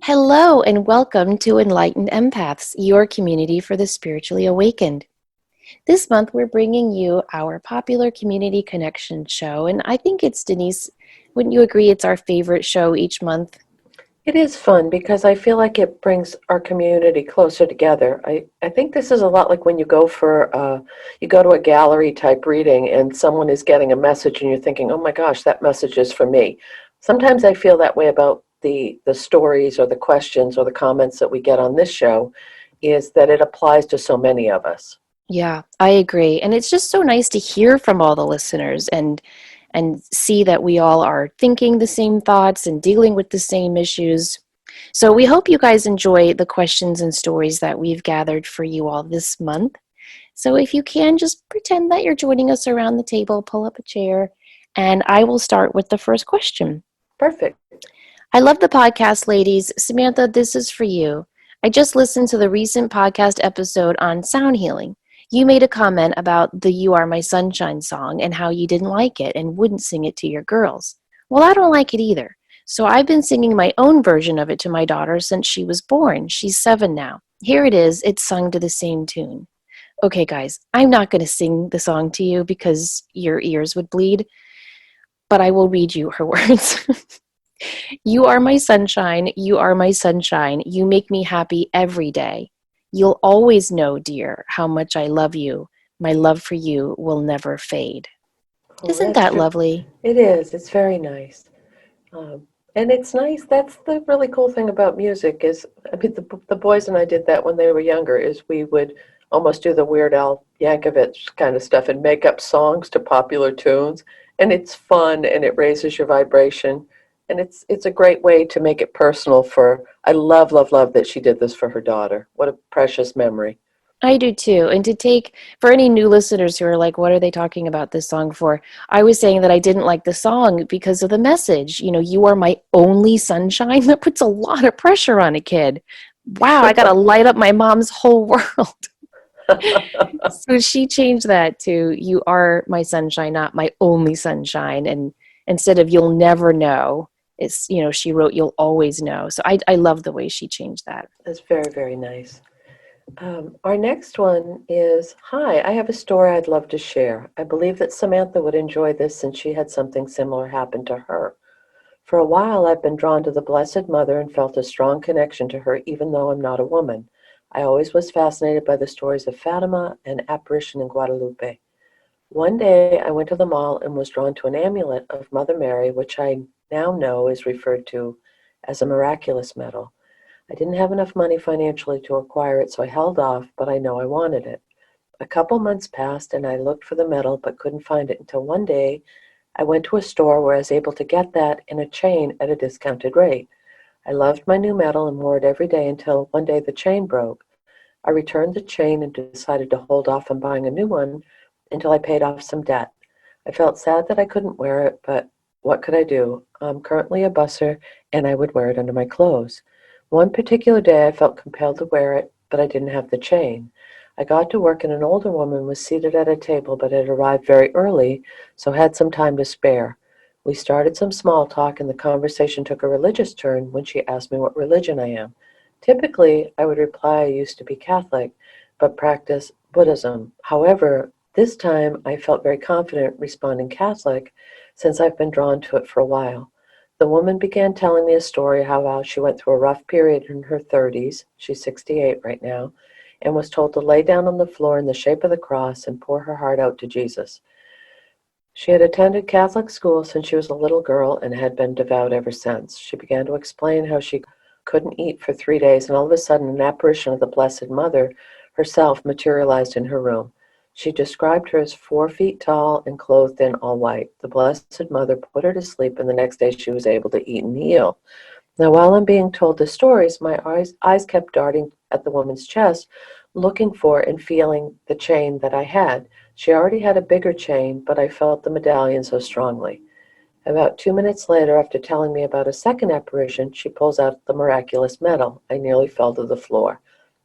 Hello, and welcome to Enlightened Empaths, your community for the spiritually awakened. This month, we're bringing you our popular community connection show, and I think it's Denise. Wouldn't you agree it's our favorite show each month? It is fun because I feel like it brings our community closer together. I think this is a lot like when you go to a gallery type reading and someone is getting a message and you're thinking, oh my gosh, that message is for me. Sometimes I feel that way about the stories or the questions or the comments that we get on this show, is that it applies to so many of us. Yeah, I agree. And it's just so nice to hear from all the listeners and see that we all are thinking the same thoughts and dealing with the same issues. So we hope you guys enjoy the questions and stories that we've gathered for you all this month. So if you can, just pretend that you're joining us around the table, pull up a chair, and I will start with the first question. Perfect. I love the podcast, ladies. Samantha, this is for you. I just listened to the recent podcast episode on sound healing. You made a comment about the You Are My Sunshine song and how you didn't like it and wouldn't sing it to your girls. Well, I don't like it either. So I've been singing my own version of it to my daughter since she was born. She's 7 now. Here it is. It's sung to the same tune. Okay, guys, I'm not going to sing the song to you because your ears would bleed, but I will read you her words. You are my sunshine. You are my sunshine. You make me happy every day. You'll always know, dear, how much I love you. My love for you will never fade. Oh, Isn't that's that true. lovely? It is. It's very nice. And it's nice. That's the really cool thing about music is, I mean, the boys and I did that when they were younger, is we would almost do the Weird Al Yankovic kind of stuff and make up songs to popular tunes. And it's fun and it raises your vibration. And it's a great way to make it personal for, I love, love, love that she did this for her daughter. What a precious memory. I do too. And to take, for any new listeners who are like, what are they talking about this song for? I was saying that I didn't like the song because of the message. You know, you are my only sunshine. That puts a lot of pressure on a kid. Wow, I got to light up my mom's whole world. So she changed that to "You are my sunshine, not my only sunshine," and instead of "You'll never know," it's she wrote "You'll always know." So I love the way she changed that. That's very, very nice. Our next one is, hi, I have a story I'd love to share. I believe that Samantha would enjoy this since she had something similar happen to her. For a while, I've been drawn to the Blessed Mother and felt a strong connection to her, even though I'm not a woman. I always was fascinated by the stories of Fatima and apparition in Guadalupe. One day, I went to the mall and was drawn to an amulet of Mother Mary, which I now know is referred to as a miraculous medal. I didn't have enough money financially to acquire it, so I held off, but I know I wanted it. A couple months passed, and I looked for the medal but couldn't find it until one day I went to a store where I was able to get that in a chain at a discounted rate. I loved my new medal and wore it every day until one day the chain broke. I returned the chain and decided to hold off on buying a new one until I paid off some debt. I felt sad that I couldn't wear it, but what could I do? I'm currently a busser, and I would wear it under my clothes. One particular day I felt compelled to wear it, but I didn't have the chain. I got to work and an older woman was seated at a table but had arrived very early, so had some time to spare. We started some small talk and the conversation took a religious turn when she asked me what religion I am. Typically, I would reply I used to be Catholic, but practice Buddhism. However, this time I felt very confident responding Catholic since I've been drawn to it for a while. The woman began telling me a story how she went through a rough period in her 30s, she's 68 right now, and was told to lay down on the floor in the shape of the cross and pour her heart out to Jesus. She had attended Catholic school since she was a little girl and had been devout ever since. She began to explain how she couldn't eat for 3 days, and all of a sudden an apparition of the Blessed Mother herself materialized in her room. She described her as 4 feet tall and clothed in all white. The Blessed Mother put her to sleep, and the next day she was able to eat and heal. Now, while I'm being told the stories, my eyes kept darting at the woman's chest, looking for and feeling the chain that I had. She already had a bigger chain, but I felt the medallion so strongly. About 2 minutes later, after telling me about a second apparition, she pulls out the miraculous medal. I nearly fell to the floor.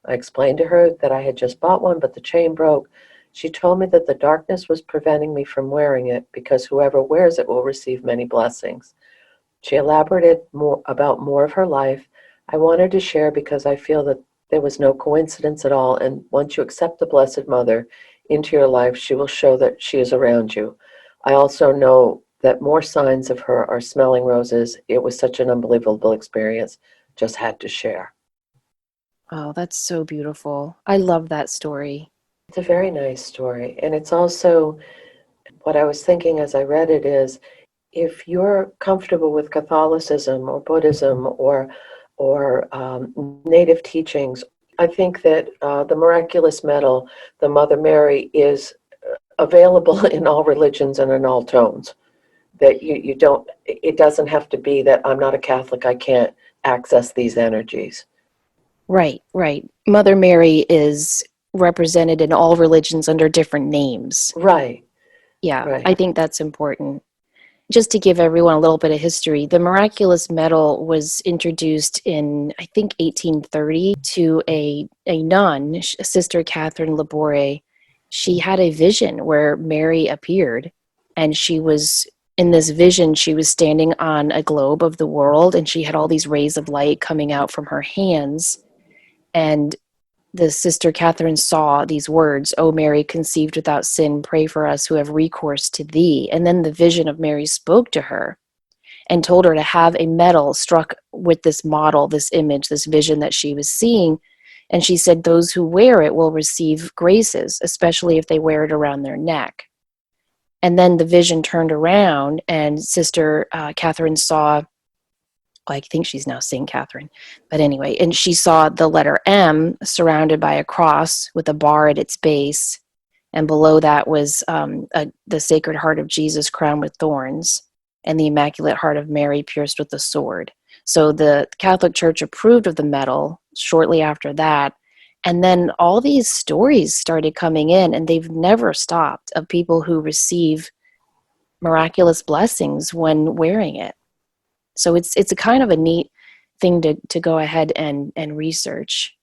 I explained to her that I had just bought one, but the chain broke. She told me that the darkness was preventing me from wearing it because whoever wears it will receive many blessings. She elaborated more of her life. I wanted to share because I feel that there was no coincidence at all. And once you accept the Blessed Mother into your life, she will show that she is around you. I also know that more signs of her are smelling roses. It was such an unbelievable experience. Just had to share. Oh, that's so beautiful. I love that story. It's a very nice story. And it's also what I was thinking as I read it is if you're comfortable with Catholicism or Buddhism or native teachings, I think that the miraculous medal, the Mother Mary, is available in all religions and in all tones. That you don't, it doesn't have to be that I'm not a Catholic, I can't access these energies. Right, right. Mother Mary is represented in all religions under different names. Right, Yeah, right. I think that's important. Just to give everyone a little bit of history, the miraculous medal was introduced in, I think, 1830 to a nun, Sister Catherine Labore. She had a vision where Mary appeared, and she was in this vision, she was standing on a globe of the world, and she had all these rays of light coming out from her hands. And the Sister Catherine saw these words, "O Mary, conceived without sin, pray for us who have recourse to thee." And then the vision of Mary spoke to her and told her to have a medal struck with this model, this image, this vision that she was seeing. And she said those who wear it will receive graces, especially if they wear it around their neck. And then the vision turned around, and Sister Catherine saw, I think she's now St. Catherine. But anyway, and she saw the letter M surrounded by a cross with a bar at its base. And below that was the Sacred Heart of Jesus crowned with thorns and the Immaculate Heart of Mary pierced with a sword. So the Catholic Church approved of the medal shortly after that. And then all these stories started coming in, and they've never stopped, of people who receive miraculous blessings when wearing it. So it's a kind of a neat thing to go ahead and research.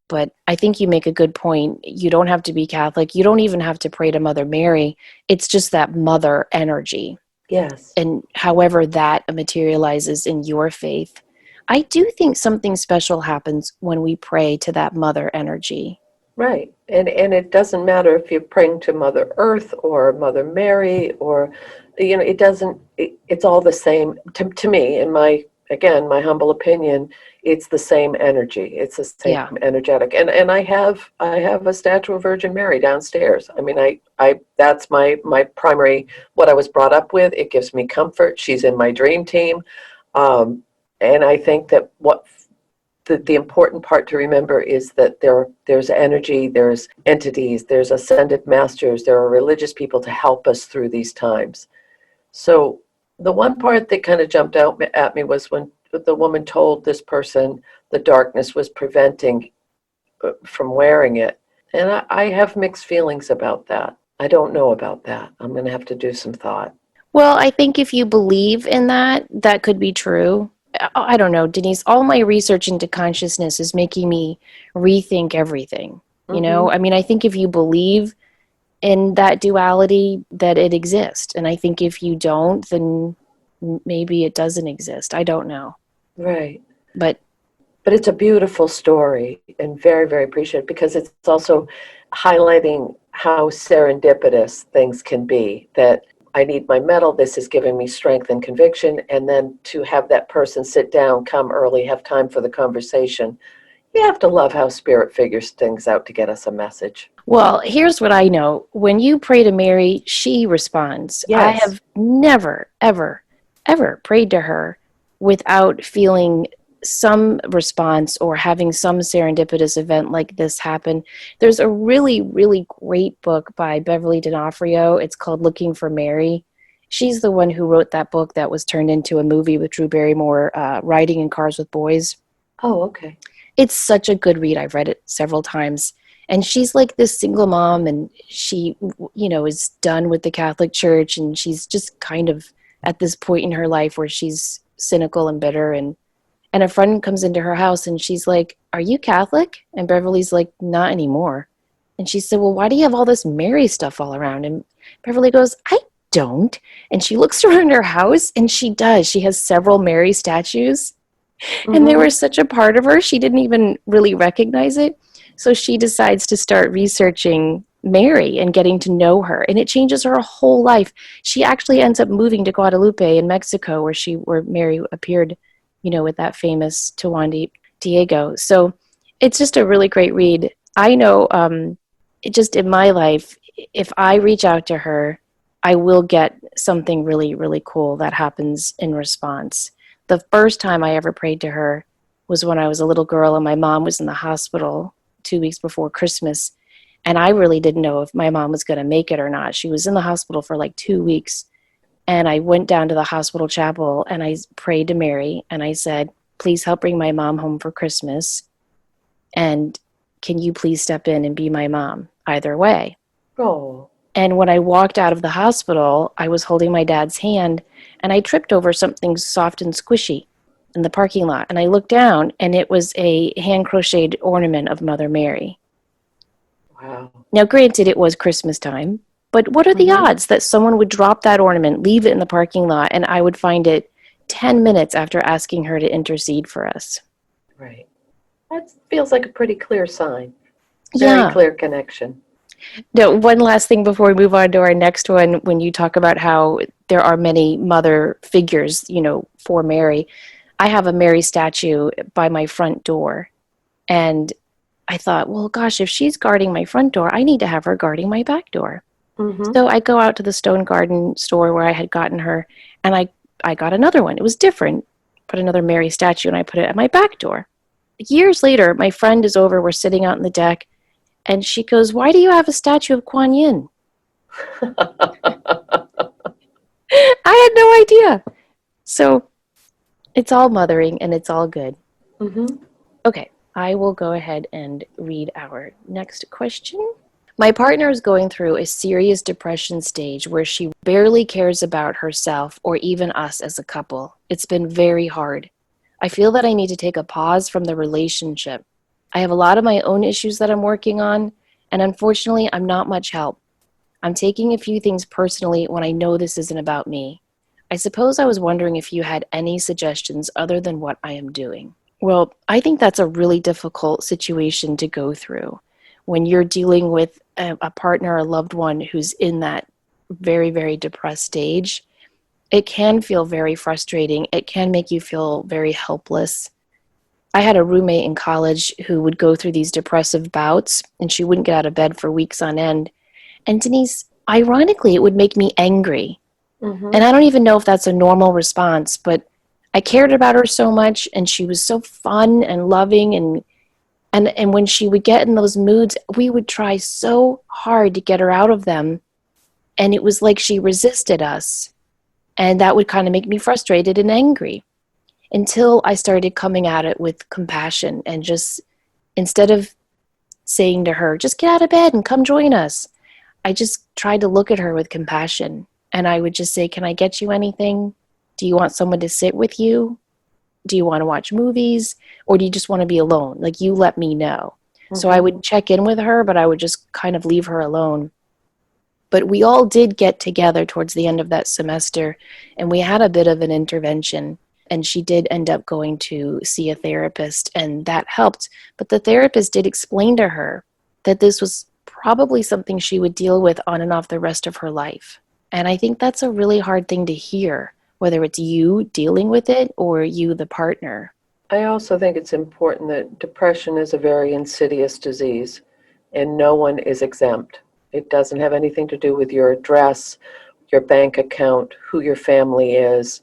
But I think you make a good point. You don't have to be Catholic. You don't even have to pray to Mother Mary. It's just that mother energy. Yes. And however that materializes in your faith, I do think something special happens when we pray to that mother energy. Right. And it doesn't matter if you're praying to Mother Earth or Mother Mary or, it doesn't, it's all the same. To me, in my humble opinion, it's the same energy. It's the same Yeah. energetic. And I have a statue of Virgin Mary downstairs. I mean, I that's my primary, what I was brought up with. It gives me comfort. She's in my dream team. And I think that the important part to remember is that there's energy, there's entities, there's ascended masters, there are religious people to help us through these times. So the one part that kind of jumped out at me was when the woman told this person the darkness was preventing from wearing it. And I have mixed feelings about that. I don't know about that. I'm going to have to do some thought. Well, I think if you believe in that, that could be true. I don't know, Denise, all my research into consciousness is making me rethink everything. I mean, I think if you believe in that duality, that it exists. And I think if you don't, then maybe it doesn't exist. I don't know. Right. But it's a beautiful story and very, very appreciated because it's also highlighting how serendipitous things can be, that I need my medal, this is giving me strength and conviction, and then to have that person sit down, come early, have time for the conversation. You have to love how Spirit figures things out to get us a message. Well, here's what I know. When you pray to Mary, she responds. Yes. I have never, ever, ever prayed to her without feeling some response or having some serendipitous event like this happen. There's a really, really great book by Beverly D'Onofrio. It's called Looking for Mary. She's the one who wrote that book that was turned into a movie with Drew Barrymore, Riding in Cars with Boys. Oh, okay. It's such a good read. I've read it several times. And she's like this single mom, and she, is done with the Catholic Church, and she's just kind of at this point in her life where she's cynical and bitter, and a friend comes into her house and she's like, "Are you Catholic?" And Beverly's like, "Not anymore." And she said, "Well, why do you have all this Mary stuff all around?" And Beverly goes, "I don't." And she looks around her house, and she does. She has several Mary statues. And they were Mm-hmm. such a part of her, she didn't even really recognize it. So she decides to start researching Mary and getting to know her, and it changes her whole life. She actually ends up moving to Guadalupe in Mexico, where Mary appeared, with that famous Tuan Diego. So it's just a really great read. I know, just in my life, if I reach out to her, I will get something really, really cool that happens in response. The first time I ever prayed to her was when I was a little girl and my mom was in the hospital 2 weeks before Christmas. And I really didn't know if my mom was going to make it or not. She was in the hospital for like 2 weeks. And I went down to the hospital chapel and I prayed to Mary and I said, please help bring my mom home for Christmas. And can you please step in and be my mom either way? Oh. And when I walked out of the hospital, I was holding my dad's hand and I tripped over something soft and squishy in the parking lot. And I looked down and it was a hand crocheted ornament of Mother Mary. Wow. Now, granted, it was Christmas time, but what are the Mm-hmm. odds that someone would drop that ornament, leave it in the parking lot, and I would find it 10 minutes after asking her to intercede for us? Right. That feels like a pretty clear sign. Very Yeah. clear connection. No, one last thing before we move on to our next one, when you talk about how there are many mother figures, for Mary, I have a Mary statue by my front door. And I thought, well, gosh, if she's guarding my front door, I need to have her guarding my back door. Mm-hmm. So I go out to the Stone Garden store where I had gotten her, and I got another one. It was different. Put another Mary statue, and I put it at my back door. Years later, my friend is over. We're sitting out on the deck, and she goes, why do you have a statue of Kuan Yin? I had no idea. So it's all mothering, and it's all good. Mm-hmm. Okay, I will go ahead and read our next question. My partner is going through a serious depression stage where she barely cares about herself or even us as a couple. It's been very hard. I feel that I need to take a pause from the relationship. I have a lot of my own issues that I'm working on, and unfortunately, I'm not much help. I'm taking a few things personally when I know this isn't about me. I suppose I was wondering if you had any suggestions other than what I am doing. Well, I think that's a really difficult situation to go through when you're dealing with a partner or loved one who's in that very, very depressed stage. It can feel very frustrating. It can make you feel very helpless. I had a roommate in college who would go through these depressive bouts, and she wouldn't get out of bed for weeks on end. And Denise, ironically, it would make me angry. Mm-hmm. And I don't even know if that's a normal response, but I cared about her so much, and she was so fun and loving, and when she would get in those moods, we would try so hard to get her out of them, and it was like she resisted us, and that would kind of make me frustrated and angry until I started coming at it with compassion and just instead of saying to her, just get out of bed and come join us, I just tried to look at her with compassion, and I would just say, can I get you anything? Do you want someone to sit with you? Do you want to watch movies? Or do you just want to be alone? Like, you let me know. So I Mm-hmm. would check in with her, but I would just kind of leave her alone. But we all did get together towards the end of that semester, and we had a bit of an intervention. And she did end up going to see a therapist, and that helped. But the therapist did explain to her that this was probably something she would deal with on and off the rest of her life. And I think that's a really hard thing to hear, whether it's you dealing with it or you, the partner. I also think it's important that depression is a very insidious disease and no one is exempt. It doesn't have anything to do with your address, your bank account, who your family is.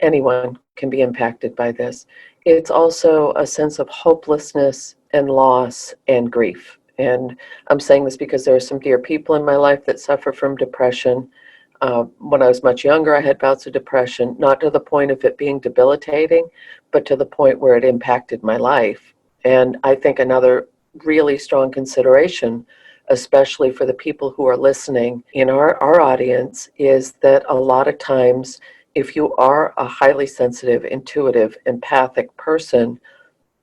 Anyone can be impacted by this. It's also a sense of hopelessness and loss and grief. And I'm saying this because there are some dear people in my life that suffer from depression. When I was much younger, I had bouts of depression, not to the point of it being debilitating, but to the point where it impacted my life. And I think another really strong consideration, especially for the people who are listening in our audience, is that a lot of times, if you are a highly sensitive, intuitive, empathic person,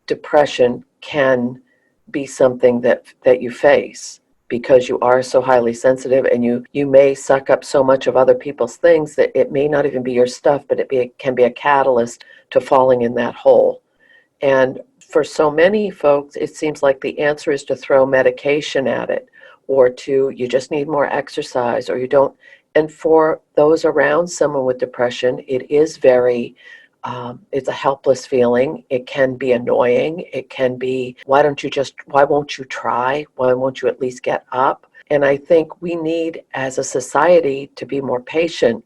depression can be something that you face. because you are so highly sensitive, and you may suck up so much of other people's things that it may not even be your stuff, but can be a catalyst to falling in that hole. And for so many folks, it seems like the answer is to throw medication at it, or you just need more exercise, or you don't. And for those around someone with depression, it is it's a helpless feeling. It can be annoying. It can be, why won't you try? Why won't you at least get up? And I think we need, as a society, to be more patient,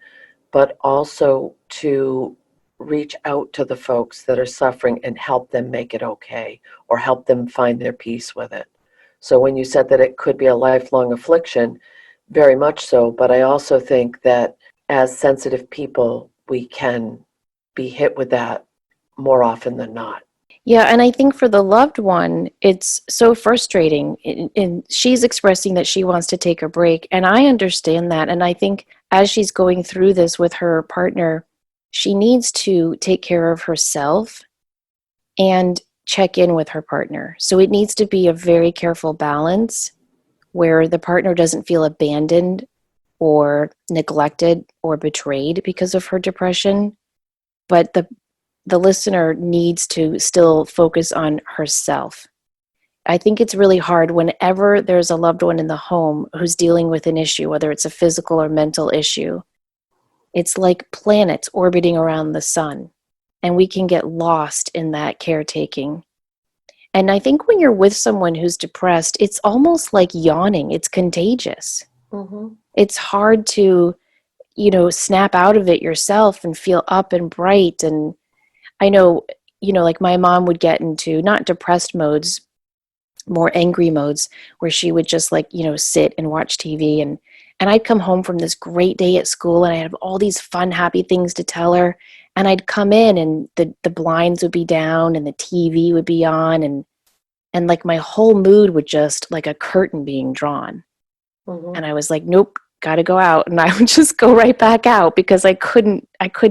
but also to reach out to the folks that are suffering and help them make it okay, or help them find their peace with it. So when you said that it could be a lifelong affliction, very much so, but I also think that as sensitive people, we can be hit with that more often than not. Yeah, and I think for the loved one, it's so frustrating. And she's expressing that she wants to take a break, and I understand that. And I think as she's going through this with her partner, she needs to take care of herself and check in with her partner. So it needs to be a very careful balance where the partner doesn't feel abandoned or neglected or betrayed because of her depression, but the listener needs to still focus on herself. I think it's really hard whenever there's a loved one in the home who's dealing with an issue, whether it's a physical or mental issue. It's like planets orbiting around the sun, and we can get lost in that caretaking. And I think when you're with someone who's depressed, it's almost like yawning. It's contagious. Mm-hmm. It's hard to, snap out of it yourself and feel up and bright. And I know, like my mom would get into not depressed modes, more angry modes, where she would just sit and watch TV. And I'd come home from this great day at school and I'd have all these fun, happy things to tell her. And I'd come in and the blinds would be down and the TV would be on, and like my whole mood would just like a curtain being drawn. Mm-hmm. And I was like, nope, got to go out. And I would just go right back out because I couldn't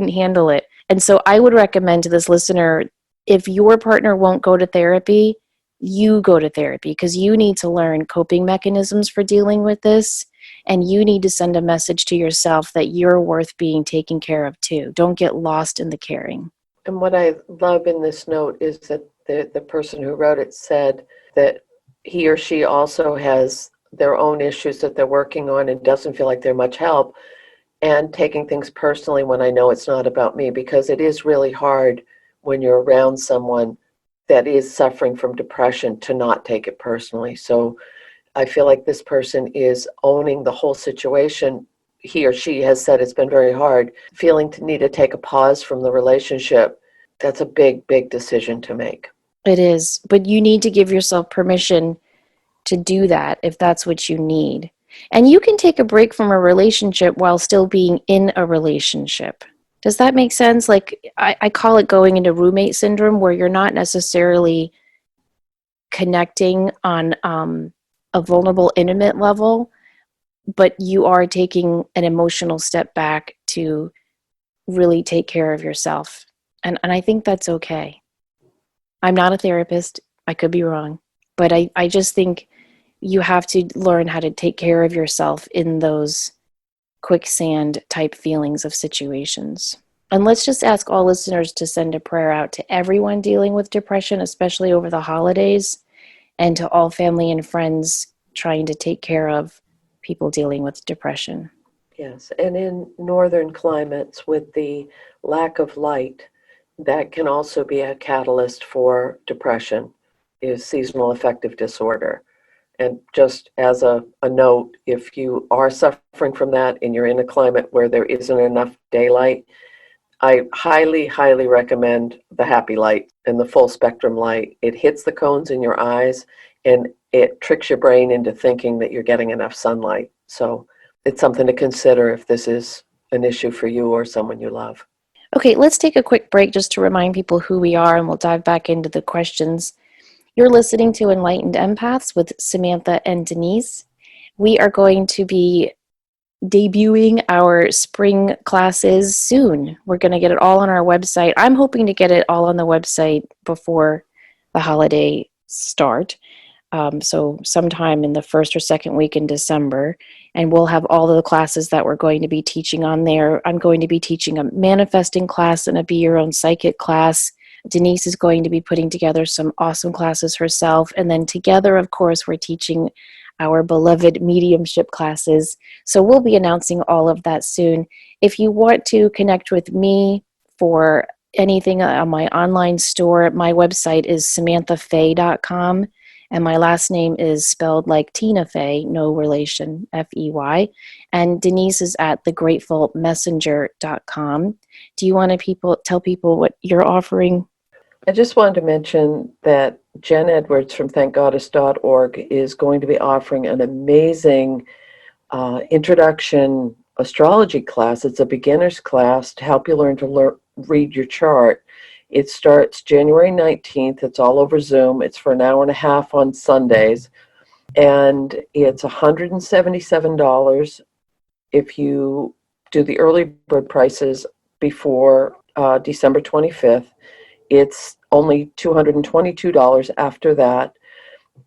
handle it. And so I would recommend to this listener, if your partner won't go to therapy, you go to therapy, because you need to learn coping mechanisms for dealing with this. And you need to send a message to yourself that you're worth being taken care of too. Don't get lost in the caring. And what I love in this note is that the person who wrote it said that he or she also has their own issues that they're working on and doesn't feel like they're much help, and taking things personally when I know it's not about me, because it is really hard when you're around someone that is suffering from depression to not take it personally. So I feel like this person is owning the whole situation. He or she has said it's been very hard, feeling to need to take a pause from the relationship. That's a big, big decision to make. It is, but you need to give yourself permission to do that if that's what you need. And you can take a break from a relationship while still being in a relationship. Does that make sense? Like I call it going into roommate syndrome, where you're not necessarily connecting on a vulnerable, intimate level, but you are taking an emotional step back to really take care of yourself. And I think that's okay. I'm not a therapist. I could be wrong. But I just think you have to learn how to take care of yourself in those quicksand type feelings of situations. And let's just ask all listeners to send a prayer out to everyone dealing with depression, especially over the holidays, and to all family and friends trying to take care of people dealing with depression. Yes, and in northern climates with the lack of light, that can also be a catalyst for depression, is seasonal affective disorder. And just as a note, if you are suffering from that and you're in a climate where there isn't enough daylight, I highly, highly recommend the happy light and the full spectrum light. It hits the cones in your eyes and it tricks your brain into thinking that you're getting enough sunlight. So it's something to consider if this is an issue for you or someone you love. Okay, let's take a quick break just to remind people who we are, and we'll dive back into the questions. You're listening to Enlightened Empaths with Samantha and Denise. We are going to be debuting our spring classes soon. We're going to get it all on our website. I'm hoping to get it all on the website before the holiday start. So sometime in the first or second week in December, and we'll have all of the classes that we're going to be teaching on there. I'm going to be teaching a manifesting class and a Be Your Own Psychic class. Denise is going to be putting together some awesome classes herself. And then together, of course, we're teaching our beloved mediumship classes. So we'll be announcing all of that soon. If you want to connect with me for anything on my online store, my website is samanthafey.com. And my last name is spelled like Tina Fey, no relation, Fey. And Denise is at thegratefulmessenger.com. Do you want to tell people what you're offering? I just wanted to mention that Jen Edwards from thankgoddess.org is going to be offering an amazing introduction astrology class. It's a beginner's class to help you learn to read your chart. It starts January 19th. It's all over Zoom. It's for an hour and a half on Sundays. And it's $177 if you do the early bird prices before December 25th. It's only $222 after that.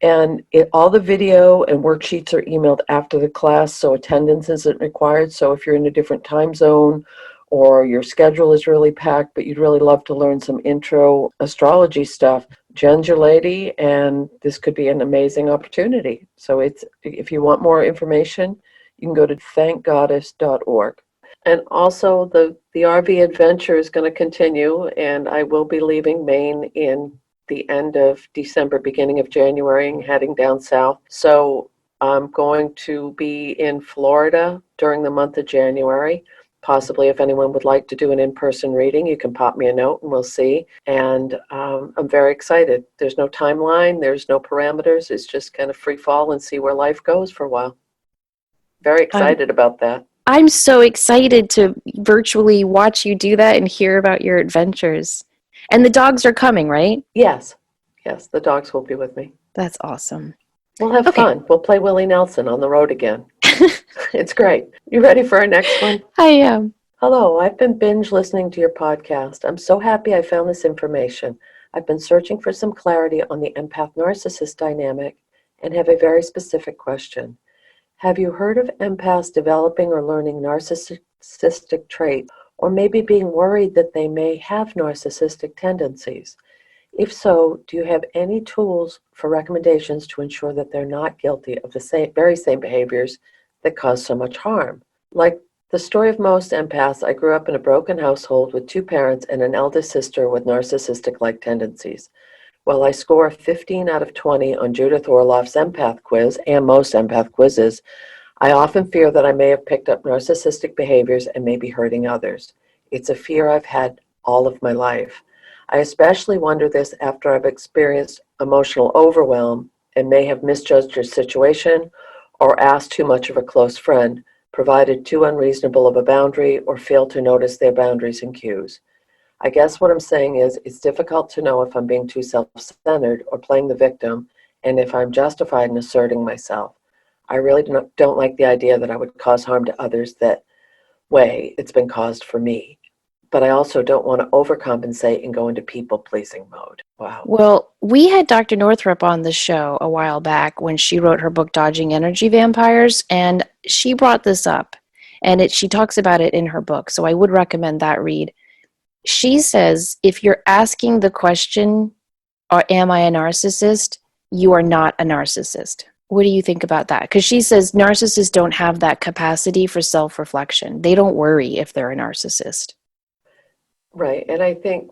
And all the video and worksheets are emailed after the class, so attendance isn't required. So if you're in a different time zone or your schedule is really packed, but you'd really love to learn some intro astrology stuff, Jen's your lady, and this could be an amazing opportunity. So if you want more information, you can go to thankgoddess.org. And also the RV adventure is going to continue, and I will be leaving Maine in the end of December, beginning of January, and heading down south. So I'm going to be in Florida during the month of January. Possibly if anyone would like to do an in-person reading, you can pop me a note and we'll see. And I'm very excited. There's no timeline, there's no parameters. It's just kind of free fall and see where life goes for a while. Very excited about that. I'm so excited to virtually watch you do that and hear about your adventures. And the dogs are coming, right? Yes, the dogs will be with me. That's awesome. We'll have fun. We'll play Willie Nelson on the road again. It's great. You ready for our next one? I am. Hello, I've been binge listening to your podcast. I'm so happy I found this information. I've been searching for some clarity on the empath-narcissist dynamic and have a very specific question. Have you heard of empaths developing or learning narcissistic traits, or maybe being worried that they may have narcissistic tendencies? If so, do you have any tools for recommendations to ensure that they're not guilty of the very same behaviors that cause so much harm? Like the story of most empaths, I grew up in a broken household with two parents and an eldest sister with narcissistic-like tendencies. While I score 15 out of 20 on Judith Orloff's empath quiz and most empath quizzes, I often fear that I may have picked up narcissistic behaviors and may be hurting others. It's a fear I've had all of my life. I especially wonder this after I've experienced emotional overwhelm and may have misjudged your situation or asked too much of a close friend, provided too unreasonable of a boundary, or failed to notice their boundaries and cues. I guess what I'm saying is it's difficult to know if I'm being too self-centered or playing the victim, and if I'm justified in asserting myself. I really don't like the idea that I would cause harm to others that way it's been caused for me. But I also don't want to overcompensate and go into people-pleasing mode. Wow. Well, we had Dr. Northrup on the show a while back when she wrote her book, Dodging Energy Vampires, and she brought this up, and she talks about it in her book, so I would recommend that read. She says, if you're asking the question, or am I a narcissist, you are not a narcissist. What do you think about that? Because she says narcissists don't have that capacity for self-reflection. They don't worry if they're a narcissist. Right, and I think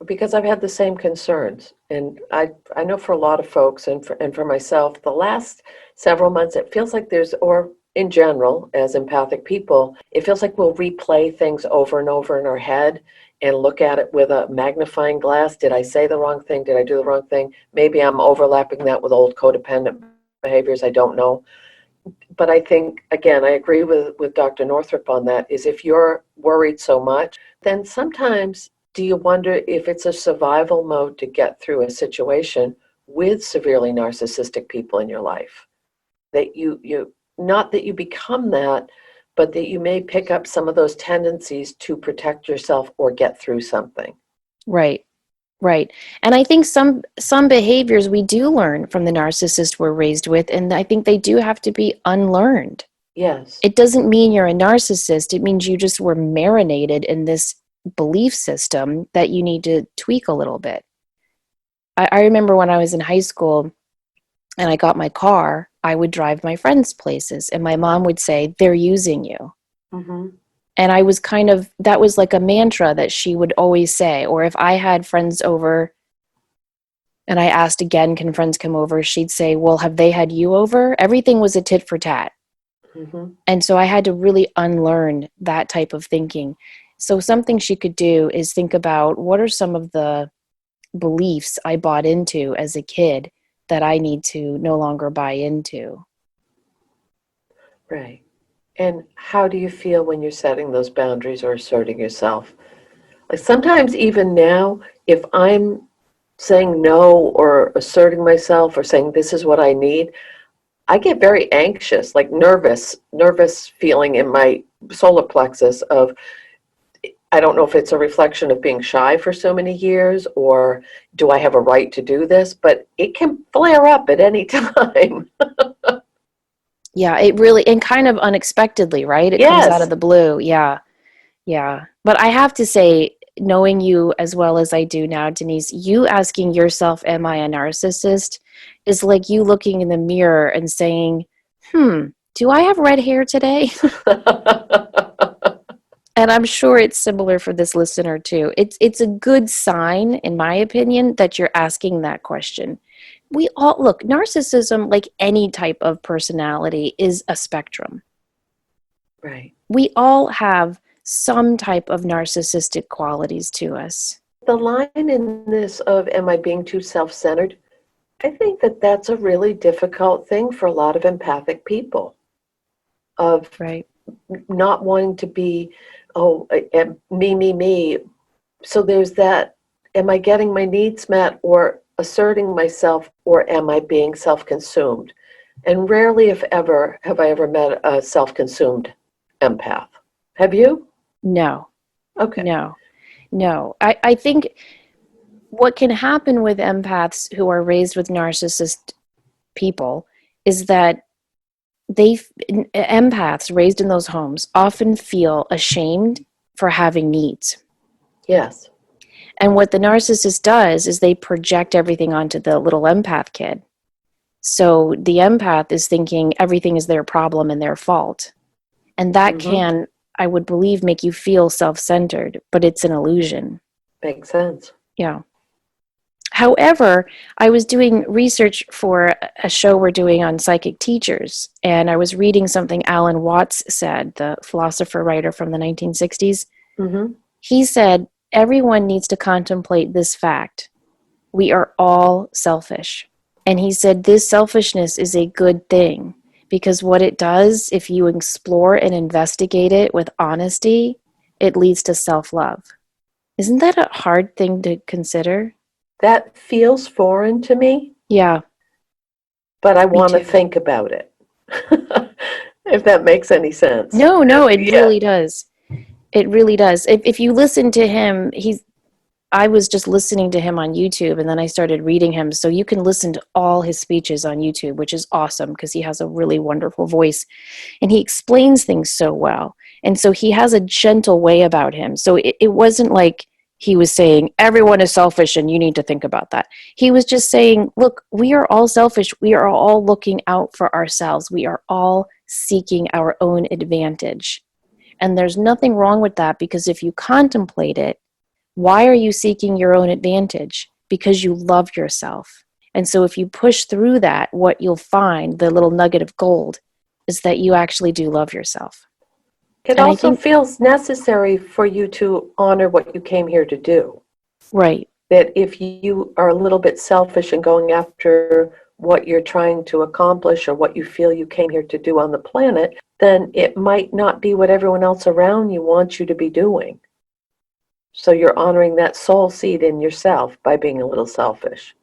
because I've had the same concerns, and I know for a lot of folks and for myself, the last several months, it feels like or in general, as empathic people, it feels like we'll replay things over and over in our head and look at it with a magnifying glass. Did I say the wrong thing? Did I do the wrong thing? Maybe I'm overlapping that with old codependent behaviors. I don't know. But I think, again, I agree with Dr. Northrup on that, is if you're worried so much, then sometimes do you wonder if it's a survival mode to get through a situation with severely narcissistic people in your life? That you not that you become that, but that you may pick up some of those tendencies to protect yourself or get through something. Right. Right. And I think some behaviors we do learn from the narcissist we're raised with, and I think they do have to be unlearned. Yes. It doesn't mean you're a narcissist. It means you just were marinated in this belief system that you need to tweak a little bit. I remember when I was in high school and I got my car, I would drive my friends places, and my mom would say, "They're using you." Mm-hmm. And I was that was like a mantra that she would always say. Or if I had friends over and I asked again, can friends come over? She'd say, well, have they had you over? Everything was a tit for tat. Mm-hmm. And so I had to really unlearn that type of thinking. So something she could do is think about, what are some of the beliefs I bought into as a kid that I need to no longer buy into? Right. And how do you feel when you're setting those boundaries or asserting yourself? Like sometimes even now, if I'm saying no or asserting myself or saying this is what I need, I get very anxious, like nervous feeling in my solar plexus of, I don't know if it's a reflection of being shy for so many years or do I have a right to do this, but it can flare up at any time. Yeah, it really, and kind of unexpectedly, right? It comes out of Yes. the blue. Yeah. Yeah. But I have to say, knowing you as well as I do now, Denise, you asking yourself, am I a narcissist? Is like you looking in the mirror and saying, do I have red hair today? And I'm sure it's similar for this listener too. It's a good sign, in my opinion, that you're asking that question. We all look, narcissism, like any type of personality, is a spectrum. Right. We all have some type of narcissistic qualities to us. The line in this of, am I being too self centered? I think that that's a really difficult thing for a lot of empathic people, of Right. not wanting to be, oh, me. So there's that, am I getting my needs met or asserting myself, or am I being self consumed? And rarely, if ever, have I ever met a self consumed empath. Have you? No, Okay. no, no. I think what can happen with empaths who are raised with narcissist people is that empaths raised in those homes often feel ashamed for having needs. Yes. And what the narcissist does is they project everything onto the little empath kid. So the empath is thinking everything is their problem and their fault. And that Mm-hmm. can, I would believe, make you feel self-centered, but it's an illusion. Makes sense. Yeah. However, I was doing research for a show we're doing on psychic teachers, and I was reading something Alan Watts said, the philosopher writer from the 1960s. Mm-hmm. He said, everyone needs to contemplate this fact. We are all selfish. And he said, this selfishness is a good thing because what it does, if you explore and investigate it with honesty, it leads to self-love. Isn't that a hard thing to consider? That feels foreign to me, Yeah, but I me want to too. think about it. If that makes any sense. No, it Yeah. really does. It really does. If you listen to him, I was just listening to him on YouTube and then I started reading him. So you can listen to all his speeches on YouTube, which is awesome because he has a really wonderful voice and he explains things so well. And so he has a gentle way about him. So it wasn't like he was saying, everyone is selfish and you need to think about that. He was just saying, look, we are all selfish. We are all looking out for ourselves. We are all seeking our own advantage. And there's nothing wrong with that because if you contemplate it, why are you seeking your own advantage? Because you love yourself. And so if you push through that, what you'll find, the little nugget of gold, is that you actually do love yourself. It And I also think, feels necessary for you to honor what you came here to do. right, That if you are a little bit selfish and going after what you're trying to accomplish or what you feel you came here to do on the planet, then it might not be what everyone else around you wants you to be doing. So you're honoring that soul seed in yourself by being a little selfish.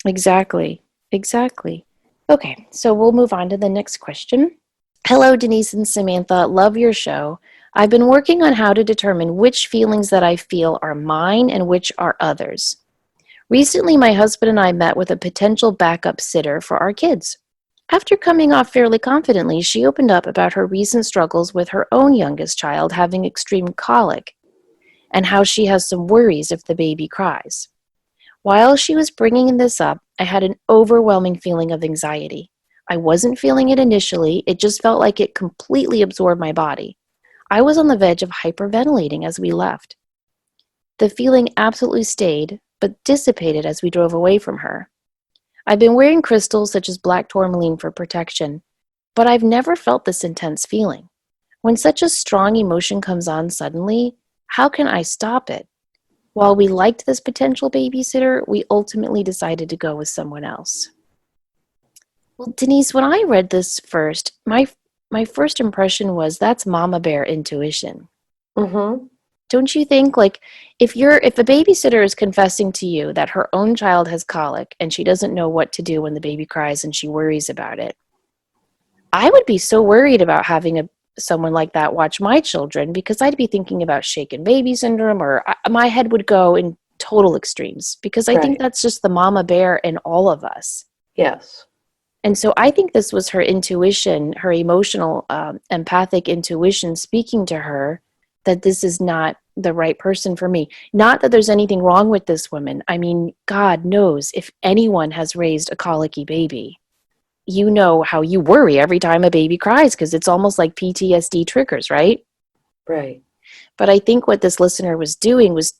exactly, exactly. Okay, so we'll move on to the next question. Hello, Denise and Samantha. Love your show. I've been working on how to determine which feelings that I feel are mine and which are others. Recently, my husband and I met with a potential backup sitter for our kids. After coming off fairly confidently, she opened up about her recent struggles with her own youngest child having extreme colic and how she has some worries if the baby cries. While she was bringing this up, I had an overwhelming feeling of anxiety. I wasn't feeling it initially, it just felt like it completely absorbed my body. I was on the verge of hyperventilating as we left. The feeling absolutely stayed, but dissipated as we drove away from her. I've been wearing crystals such as black tourmaline for protection, but I've never felt this intense feeling. When such a strong emotion comes on suddenly, how can I stop it? While we liked this potential babysitter, we ultimately decided to go with someone else. Well, Denise, when I read this first, my first impression was that's mama bear intuition. Mm-hmm. Don't you think, like, if a babysitter is confessing to you that her own child has colic and she doesn't know what to do when the baby cries and she worries about it, I would be so worried about having someone like that watch my children because I'd be thinking about shaken baby syndrome, or my head would go in total extremes because I think Right. that's just the mama bear in all of us. Yes. And so I think this was her intuition, her emotional, empathic intuition speaking to her that this is not the right person for me. Not that there's anything wrong with this woman. I mean, God knows if anyone has raised a colicky baby, you know how you worry every time a baby cries because it's almost like PTSD triggers, right? Right. But I think what this listener was doing was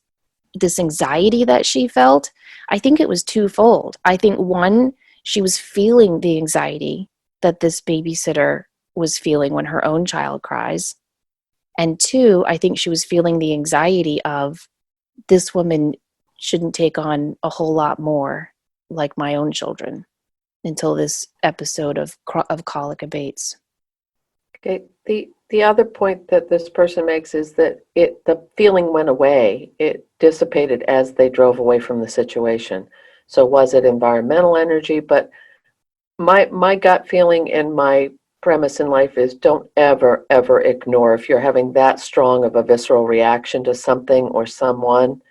this anxiety that she felt. I think it was twofold. I think one, she was feeling the anxiety that this babysitter was feeling when her own child cries. And two, I think she was feeling the anxiety of this woman shouldn't take on a whole lot more like my own children until this episode of colic abates. Okay. The other point that this person makes is that the feeling went away. It dissipated as they drove away from the situation. So was it environmental energy? But my gut feeling and my premise in life is don't ever ignore if you're having that strong of a visceral reaction to something or someone,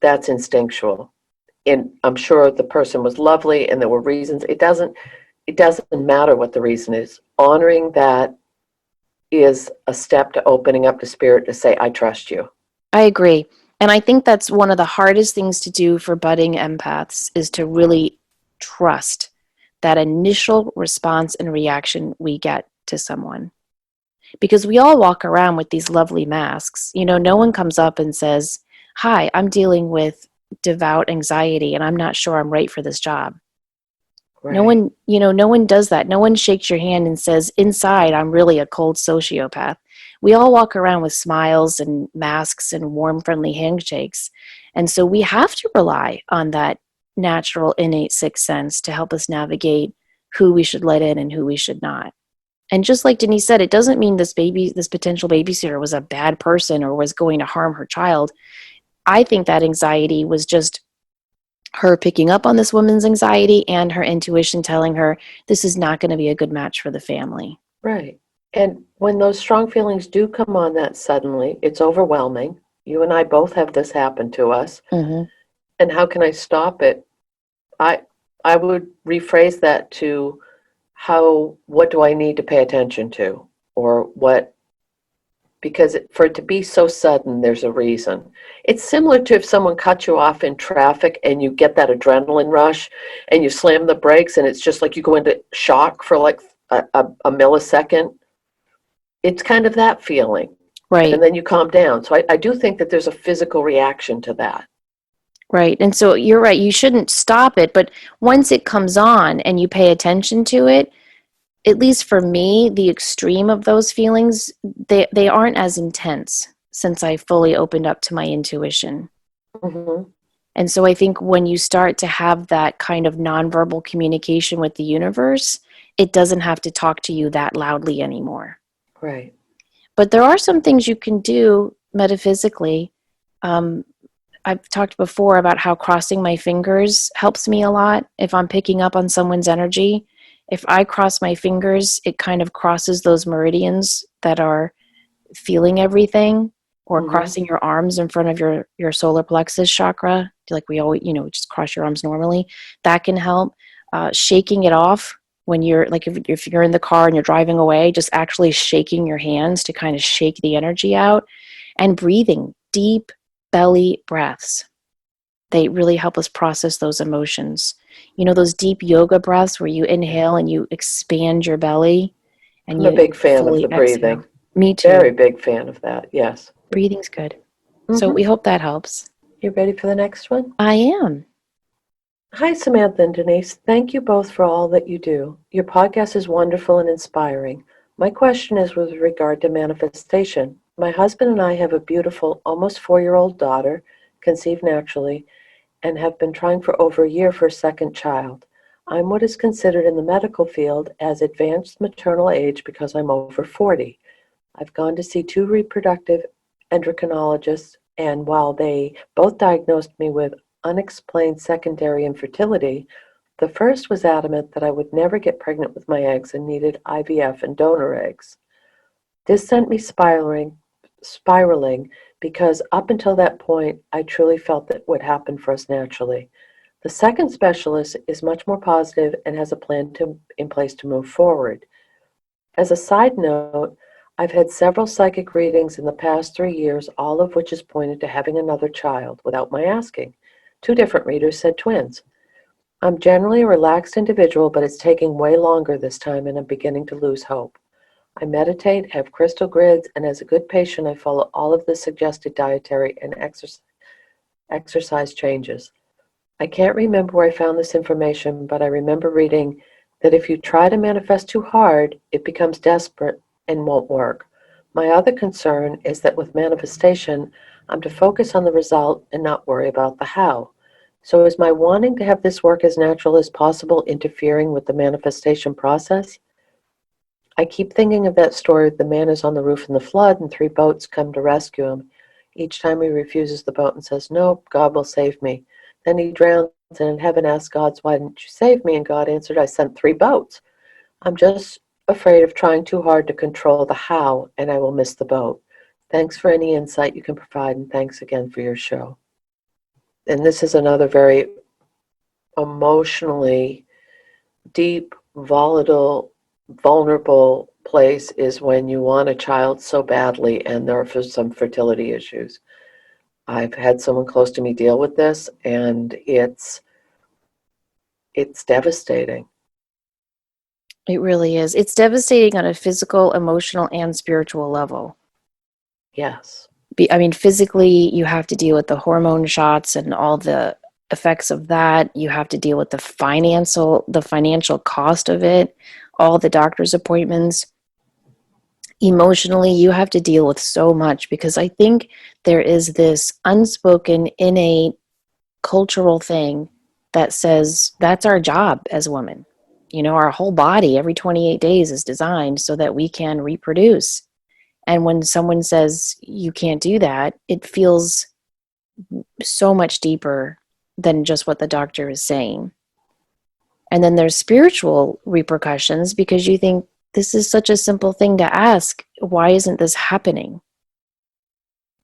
that's instinctual. And I'm sure the person was lovely and there were reasons. It doesn't matter what the reason is. Honoring that is a step to opening up to spirit to say, I trust you. I agree. And I think that's one of the hardest things to do for budding empaths is to really trust that initial response and reaction we get to someone. Because we all walk around with these lovely masks. You know, no one comes up and says, "Hi, I'm dealing with devout anxiety and I'm not sure I'm right for this job." No Right. one, no one does that. No one shakes your hand and says, "Inside, I'm really a cold sociopath." We all walk around with smiles and masks and warm, friendly handshakes. And so we have to rely on that natural, innate sixth sense to help us navigate who we should let in and who we should not. And just like Denise said, it doesn't mean this potential babysitter was a bad person or was going to harm her child. I think that anxiety was just her picking up on this woman's anxiety and her intuition telling her this is not going to be a good match for the family. Right. And when those strong feelings do come on that suddenly, it's overwhelming. You and I both have this happen to us. Mm-hmm. And how can I stop it? I I would rephrase that to what do I need to pay attention to? Or what, because for it to be so sudden, there's a reason. It's similar to if someone cuts you off in traffic and you get that adrenaline rush and you slam the brakes and it's just like you go into shock for like a millisecond. It's kind of that feeling. Right, And then you calm down. So I do think that there's a physical reaction to that. right. And so you're right, you shouldn't stop it, but once it comes on and you pay attention to it, at least for me, the extreme of those feelings, they aren't as intense since I fully opened up to my intuition. Hmm. And so I think when you start to have that kind of nonverbal communication with the universe, it doesn't have to talk to you that loudly anymore. Right. But there are some things you can do metaphysically. Um, I've talked before about how crossing my fingers helps me a lot if I'm picking up on someone's energy. If I cross my fingers, it kind of crosses those meridians that are feeling everything, or Hmm. crossing your arms in front of your solar plexus chakra. like we always, just cross your arms normally. That can help. Shaking it off when you're like, if you're in the car and you're driving away, just actually shaking your hands to kind of shake the energy out, and breathing deep belly breaths. They really help us process those emotions. Those deep yoga breaths where you inhale and you expand your belly and I'm a you big fan of fully the exhale. breathing. Me Very too. big fan of that, yes. Breathing's good. So Hmm. we hope that helps. You ready for the next one? I am. Hi, Samantha and Denise. Thank you both for all that you do. Your podcast is wonderful and inspiring. My question is with regard to manifestation. My husband and I have a beautiful, almost 4-year-old daughter, conceived naturally, and have been trying for over a year for a second child. I'm what is considered in the medical field as advanced maternal age because I'm over 40. I've gone to see 2 reproductive endocrinologists, and while they both diagnosed me with unexplained secondary infertility, the first was adamant that I would never get pregnant with my eggs and needed IVF and donor eggs. This sent me spiraling because up until that point, I truly felt that would happen for us naturally. The second specialist is much more positive and has a plan in place to move forward. As a side note, I've had several psychic readings in the past 3 years, all of which has pointed to having another child without my asking. 2 different readers said twins. I'm generally a relaxed individual, but it's taking way longer this time and I'm beginning to lose hope. I meditate, have crystal grids, and as a good patient, I follow all of the suggested dietary and exercise changes. I can't remember where I found this information, but I remember reading that if you try to manifest too hard, it becomes desperate and won't work. My other concern is that with manifestation, I'm to focus on the result and not worry about the how. So is my wanting to have this work as natural as possible interfering with the manifestation process? I keep thinking of that story, the man is on the roof in the flood and 3 boats come to rescue him. Each time he refuses the boat and says, "Nope, God will save me." Then he drowns and in heaven asks God, "Why didn't you save me?" And God answered, "I sent 3 boats. I'm just afraid of trying too hard to control the how and I will miss the boat. Thanks for any insight you can provide and thanks again for your show." And this is another very emotionally deep, volatile, vulnerable place is when you want a child so badly and there are some fertility issues. I've had someone close to me deal with this and it's devastating. It really is. It's devastating on a physical, emotional, and spiritual level. Yes. Physically, you have to deal with the hormone shots and all the effects of that. You have to deal with the financial cost of it, all the doctor's appointments. Emotionally, you have to deal with so much because I think there is this unspoken, innate cultural thing that says that's our job as women. Our whole body every 28 days is designed so that we can reproduce. And when someone says you can't do that, it feels so much deeper than just what the doctor is saying. And then there's spiritual repercussions because you think this is such a simple thing to ask. Why isn't this happening?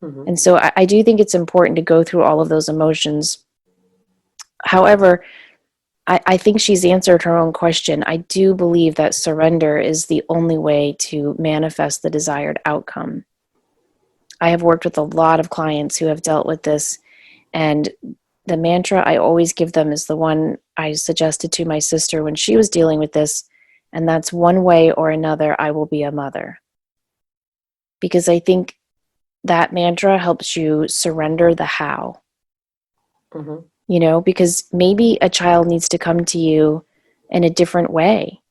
Mm-hmm. And so I do think it's important to go through all of those emotions. However, I think she's answered her own question. I do believe that surrender is the only way to manifest the desired outcome. I have worked with a lot of clients who have dealt with this, and the mantra I always give them is the one I suggested to my sister when she was dealing with this, and that's one way or another, I will be a mother. Because I think that mantra helps you surrender the how. Mm-hmm. Because maybe a child needs to come to you in a different way.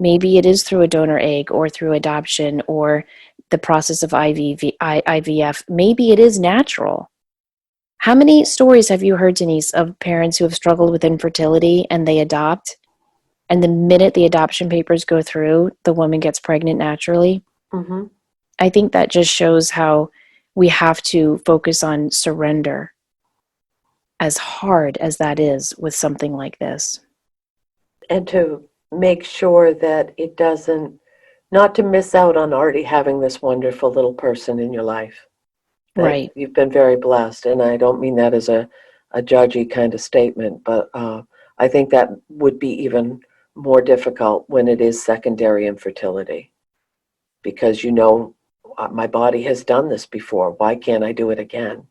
Maybe it is through a donor egg or through adoption or the process of IVF. Maybe it is natural. How many stories have you heard, Denise, of parents who have struggled with infertility and they adopt, and the minute the adoption papers go through, the woman gets pregnant naturally? Mm-hmm. I think that just shows how we have to focus on surrender, as hard as that is with something like this. And to make sure that it doesn't, not to miss out on already having this wonderful little person in your life. That Right. you've been very blessed, and I don't mean that as a a judgy kind of statement, but I think that would be even more difficult when it is secondary infertility, because my body has done this before. Why can't I do it again?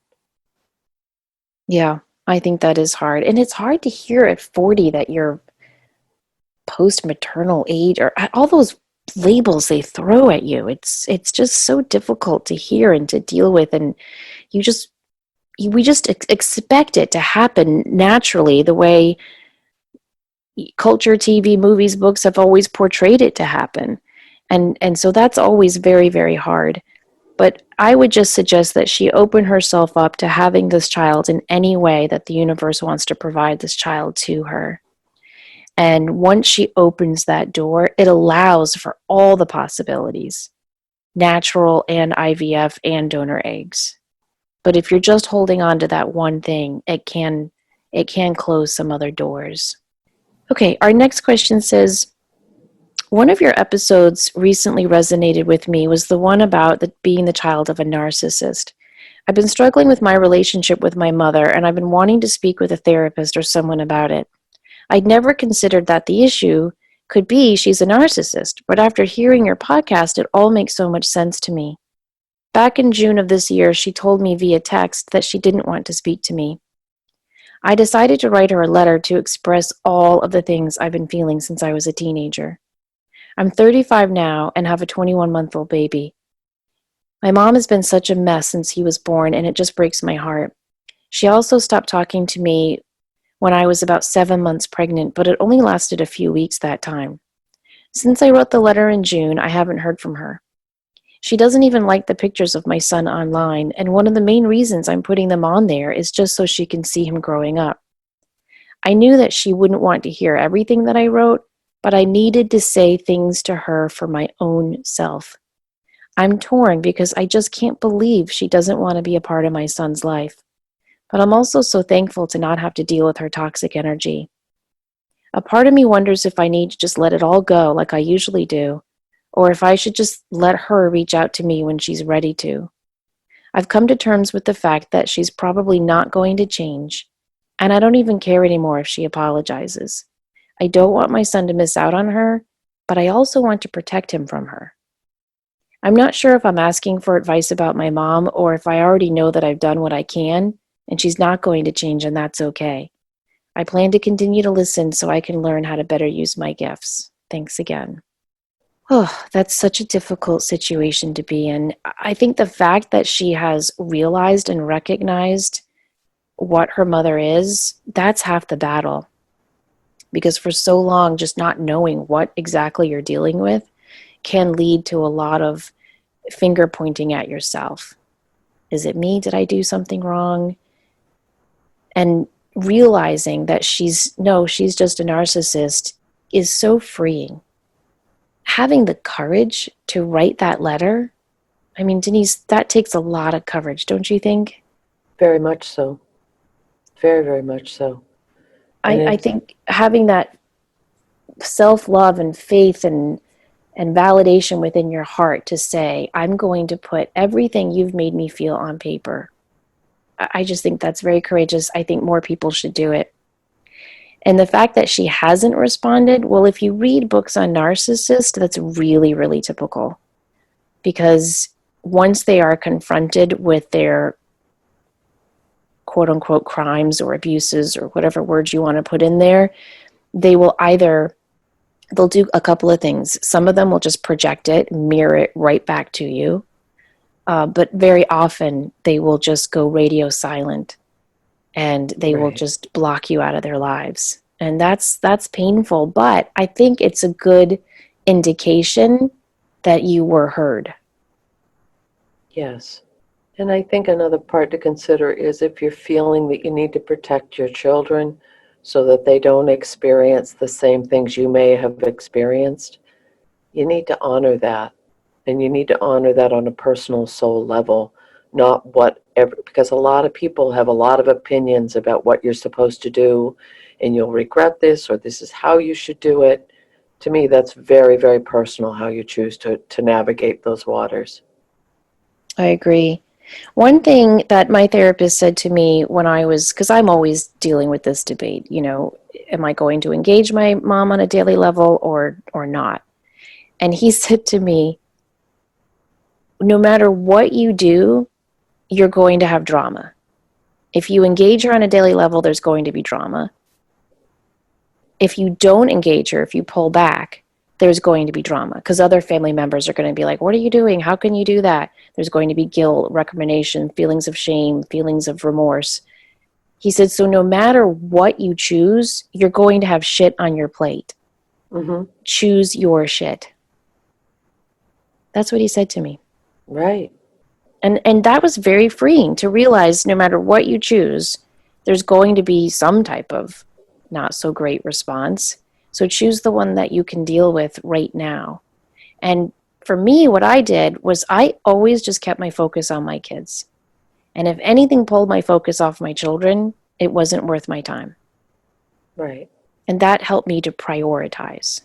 Yeah, I think that is hard. And it's hard to hear at 40 that you're post-maternal age or all those labels they throw at you. It's just so difficult to hear and to deal with, and we just expect it to happen naturally the way culture, TV, movies, books have always portrayed it to happen. And so that's always very, very hard. But I would just suggest that she open herself up to having this child in any way that the universe wants to provide this child to her. And once she opens that door, it allows for all the possibilities, natural and IVF and donor eggs. But if you're just holding on to that one thing, it can close some other doors. Okay, our next question says, one of your episodes recently resonated with me was the one about being the child of a narcissist. I've been struggling with my relationship with my mother, and I've been wanting to speak with a therapist or someone about it. I'd never considered that the issue could be she's a narcissist, but after hearing your podcast, it all makes so much sense to me. Back in June of this year, she told me via text that she didn't want to speak to me. I decided to write her a letter to express all of the things I've been feeling since I was a teenager. I'm 35 now and have a 21-month-old baby. My mom has been such a mess since he was born, and it just breaks my heart. She also stopped talking to me when I was about 7 months pregnant, but it only lasted a few weeks that time. Since I wrote the letter in June, I haven't heard from her. She doesn't even like the pictures of my son online, and one of the main reasons I'm putting them on there is just so she can see him growing up. I knew that she wouldn't want to hear everything that I wrote, but I needed to say things to her for my own self. I'm torn because I just can't believe she doesn't want to be a part of my son's life. But I'm also so thankful to not have to deal with her toxic energy. A part of me wonders if I need to just let it all go like I usually do, or if I should just let her reach out to me when she's ready to. I've come to terms with the fact that she's probably not going to change, and I don't even care anymore if she apologizes. I don't want my son to miss out on her, but I also want to protect him from her. I'm not sure if I'm asking for advice about my mom or if I already know that I've done what I can and she's not going to change, and that's okay. I plan to continue to listen so I can learn how to better use my gifts. Thanks again. Oh, that's such a difficult situation to be in. I think the fact that she has realized and recognized what her mother is, that's half the battle. Because for so long, just not knowing what exactly you're dealing with can lead to a lot of finger pointing at yourself. Is it me? Did I do something wrong? And realizing that she's just a narcissist is so freeing. Having the courage to write that letter, I mean, Denise, that takes a lot of courage, don't you think? Very much so. Very, very much so. I think having that self-love and faith and validation within your heart to say, I'm going to put everything you've made me feel on paper. I just think that's very courageous. I think more people should do it. And the fact that she hasn't responded, well, if you read books on narcissists, that's really, really typical. Because once they are confronted with their quote unquote crimes or abuses or whatever words you want to put in there, they'll do a couple of things. Some of them will just project it, mirror it right back to you. But very often they will just go radio silent and they will just block you out of their lives. And that's painful, but I think it's a good indication that you were heard. Yes. And I think another part to consider is if you're feeling that you need to protect your children so that they don't experience the same things you may have experienced, you need to honor that. And you need to honor that on a personal soul level, not because a lot of people have a lot of opinions about what you're supposed to do, and you'll regret this, or this is how you should do it. To me, that's very, very personal how you choose to navigate those waters. I agree. One thing that my therapist said to me when I was, because I'm always dealing with this debate, am I going to engage my mom on a daily level or not? And he said to me, no matter what you do, you're going to have drama. If you engage her on a daily level, there's going to be drama. If you don't engage her, if you pull back, there's going to be drama because other family members are going to be like, what are you doing? How can you do that? There's going to be guilt, recrimination, feelings of shame, feelings of remorse. He said, so no matter what you choose, you're going to have shit on your plate. Mm-hmm. Choose your shit. That's what he said to me. Right. And that was very freeing to realize no matter what you choose, there's going to be some type of not so great response. So choose the one that you can deal with right now. And for me, what I did was I always just kept my focus on my kids. And if anything pulled my focus off my children, it wasn't worth my time. Right. And that helped me to prioritize.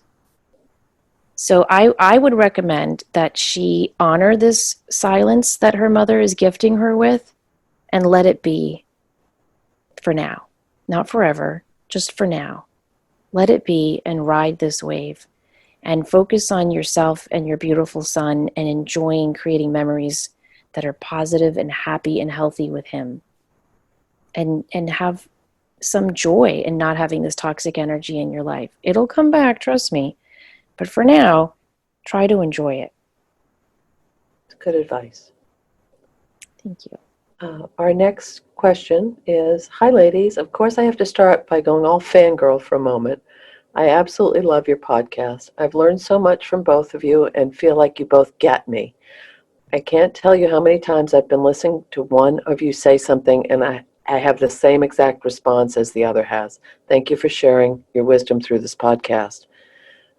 So I would recommend that she honor this silence that her mother is gifting her with and let it be for now. Not forever, just for now. Let it be and ride this wave and focus on yourself and your beautiful son and enjoying creating memories that are positive and happy and healthy with him. And have some joy in not having this toxic energy in your life. It'll come back, trust me. But for now, try to enjoy it. Good advice. Thank you. Our next question is, hi ladies. Of course I have to start by going all fangirl for a moment. I absolutely love your podcast. I've learned so much from both of you and feel like you both get me. I can't tell you how many times I've been listening to one of you say something and I have the same exact response as the other has. Thank you for sharing your wisdom through this podcast.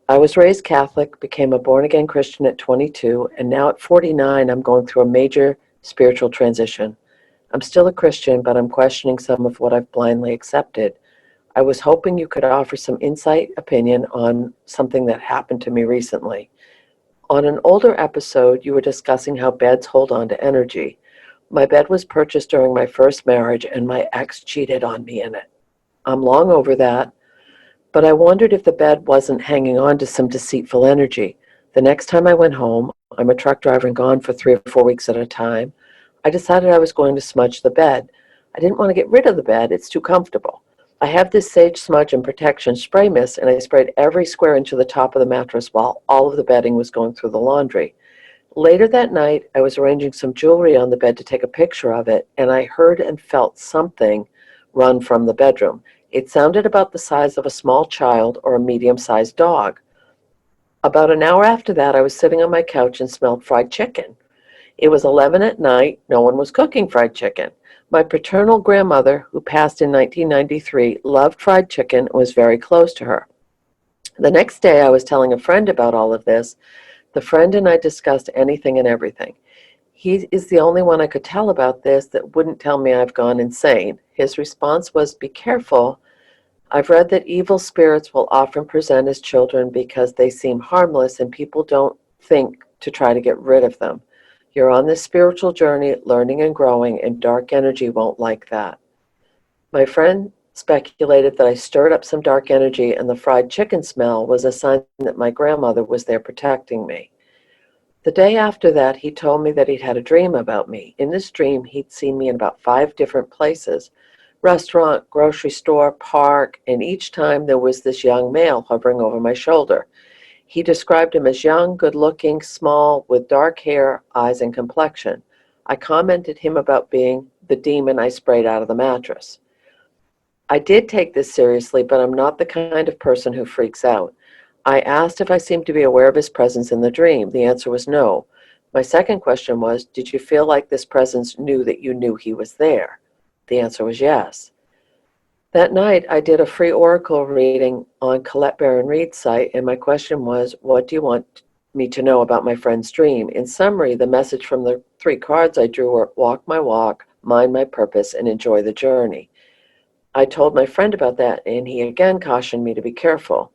I was raised Catholic, became a born-again Christian at 22, and now at 49 I'm going through a major spiritual transition. I'm still a Christian, but I'm questioning some of what I've blindly accepted. I was hoping you could offer some insight, opinion on something that happened to me recently. On an older episode, you were discussing how beds hold on to energy. My bed was purchased during my first marriage, and my ex cheated on me in it. I'm long over that, but I wondered if the bed wasn't hanging on to some deceitful energy. The next time I went home, I'm a truck driver and gone for 3 or 4 weeks at a time, I decided I was going to smudge the bed. I didn't want to get rid of the bed, it's too comfortable. I have this sage smudge and protection spray mist, and I sprayed every square inch of the top of the mattress while all of the bedding was going through the laundry. Later that night, I was arranging some jewelry on the bed to take a picture of it, and I heard and felt something run from the bedroom. It sounded about the size of a small child or a medium-sized dog. About an hour after that, I was sitting on my couch and smelled fried chicken. It was 11 at night. No one was cooking fried chicken. My paternal grandmother, who passed in 1993, loved fried chicken and was very close to her. The next day, I was telling a friend about all of this. The friend and I discussed anything and everything. He is the only one I could tell about this that wouldn't tell me I've gone insane. His response was, be careful. I've read that evil spirits will often present as children because they seem harmless and people don't think to try to get rid of them. You're on this spiritual journey, learning and growing, and dark energy won't like that. My friend speculated that I stirred up some dark energy, and the fried chicken smell was a sign that my grandmother was there protecting me. The day after that, he told me that he'd had a dream about me. In this dream, he'd seen me in about 5 different places: restaurant, grocery store, park, and each time there was this young male hovering over my shoulder. He described him as young, good-looking, small, with dark hair, eyes, and complexion. I commented him about being the demon I sprayed out of the mattress. I did take this seriously, but I'm not the kind of person who freaks out. I asked if I seemed to be aware of his presence in the dream. The answer was no. My second question was, did you feel like this presence knew that you knew he was there? The answer was yes. That night, I did a free oracle reading on Colette Baron Reid's site, and my question was, what do you want me to know about my friend's dream? In summary, the message from the 3 cards I drew were, walk my walk, mind my purpose, and enjoy the journey. I told my friend about that, and he again cautioned me to be careful.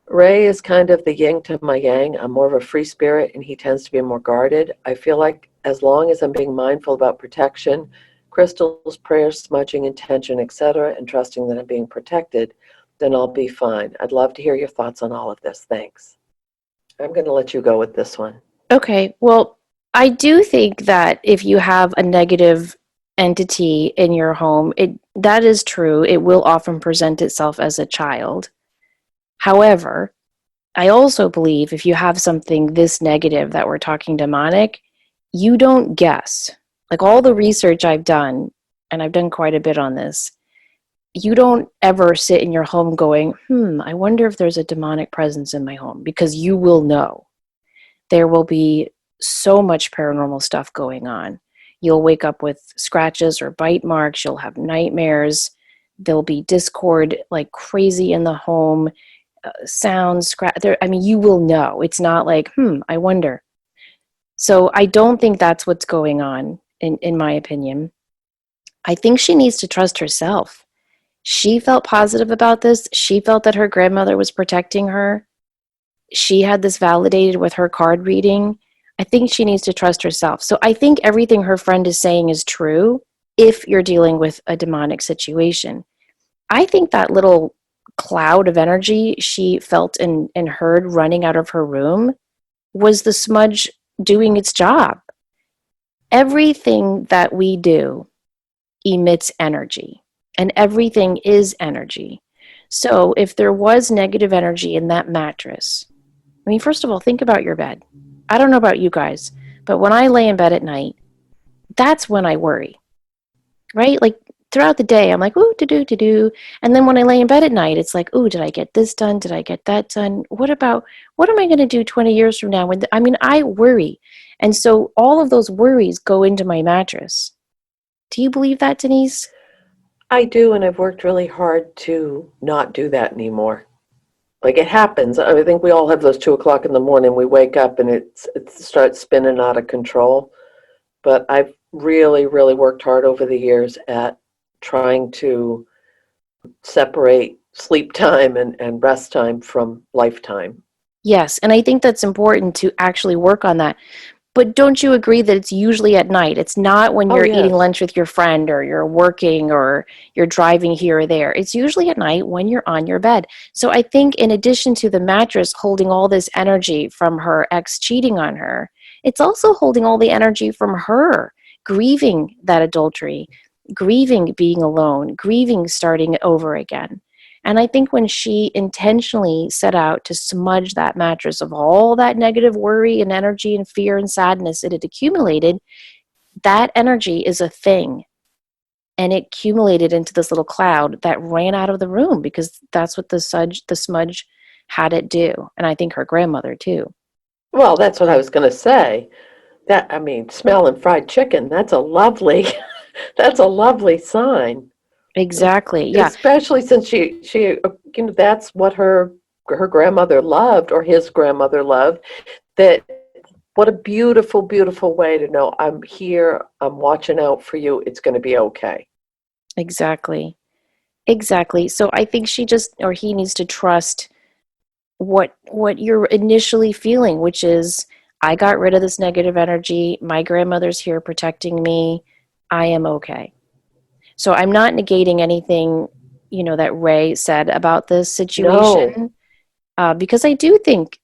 Ray is kind of the yin to my yang. I'm more of a free spirit and he tends to be more guarded. I feel like as long as I'm being mindful about protection, crystals, prayers, smudging, intention, etc., and trusting that I'm being protected, then I'll be fine. I'd love to hear your thoughts on all of this. Thanks. I'm going to let you go with this one. Okay, well, I do think that if you have a negative entity in your home, that is true. It will often present itself as a child. However, I also believe if you have something this negative that we're talking demonic, you don't guess. Like all the research I've done, and I've done quite a bit on this, you don't ever sit in your home going, I wonder if there's a demonic presence in my home, because you will know. There will be so much paranormal stuff going on. You'll wake up with scratches or bite marks. You'll have nightmares. There'll be discord like crazy in the home. Sounds, I mean, you will know. It's not like, I wonder. So I don't think that's what's going on, in my opinion. I think she needs to trust herself. She felt positive about this. She felt that her grandmother was protecting her. She had this validated with her card reading. I think she needs to trust herself. So I think everything her friend is saying is true if you're dealing with a demonic situation. I think that little cloud of energy she felt and heard running out of her room was the smudge doing its job. Everything that we do emits energy, and everything is energy. So if there was negative energy in that mattress, I mean, first of all, think about your bed. I don't know about you guys, but when I lay in bed at night, that's when I worry, right? Like throughout the day, I'm like, ooh, to do. And then when I lay in bed at night, it's like, ooh, did I get this done? Did I get that done? What am I going to do 20 years from now? I worry. And so all of those worries go into my mattress. Do you believe that, Denise? I do, and I've worked really hard to not do that anymore. Like it happens. I think we all have those 2 o'clock in the morning. We wake up and it starts spinning out of control. But I've really, really worked hard over the years at trying to separate sleep time and rest time from lifetime. Yes, and I think that's important to actually work on that. But don't you agree that it's usually at night? It's not when Oh, you're eating yes. lunch with your friend or you're working or you're driving here or there. It's usually at night when you're on your bed. So I think in addition to the mattress holding all this energy from her ex cheating on her, it's also holding all the energy from her grieving that adultery, grieving being alone, grieving starting over again. And I think when she intentionally set out to smudge that mattress of all that negative worry and energy and fear and sadness it had accumulated, that energy is a thing. And it accumulated into this little cloud that ran out of the room because that's what the smudge had it do. And I think her grandmother too. Well, that's what I was going to say. Smelling fried chicken, that's a lovely, that's a lovely sign. Exactly. Yeah. Especially since that's what her grandmother loved or his grandmother loved. That what a beautiful, beautiful way to know I'm here, I'm watching out for you, it's going to be okay. Exactly. Exactly. So I think he needs to trust what you're initially feeling, which is I got rid of this negative energy. My grandmother's here protecting me. I am okay. So I'm not negating anything, that Ray said about this No, situation, because I do think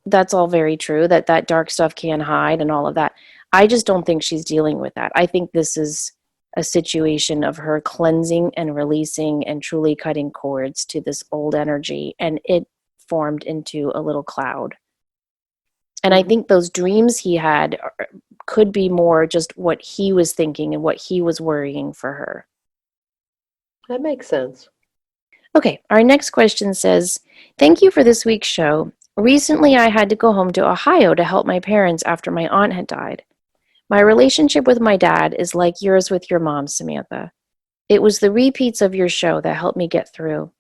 that's all very true, that dark stuff can hide and all of that. I just don't think she's dealing with that. I think this is a situation of her cleansing and releasing and truly cutting cords to this old energy, and it formed into a little cloud. And I think those dreams he had could be more just what he was thinking and what he was worrying for her. that makes sense. Okay, our next question says, thank you for this week's show. Recently, I had to go home to Ohio to help my parents after my aunt had died. My relationship with my dad is like yours with your mom, Samantha. It was the repeats of your show that helped me get through.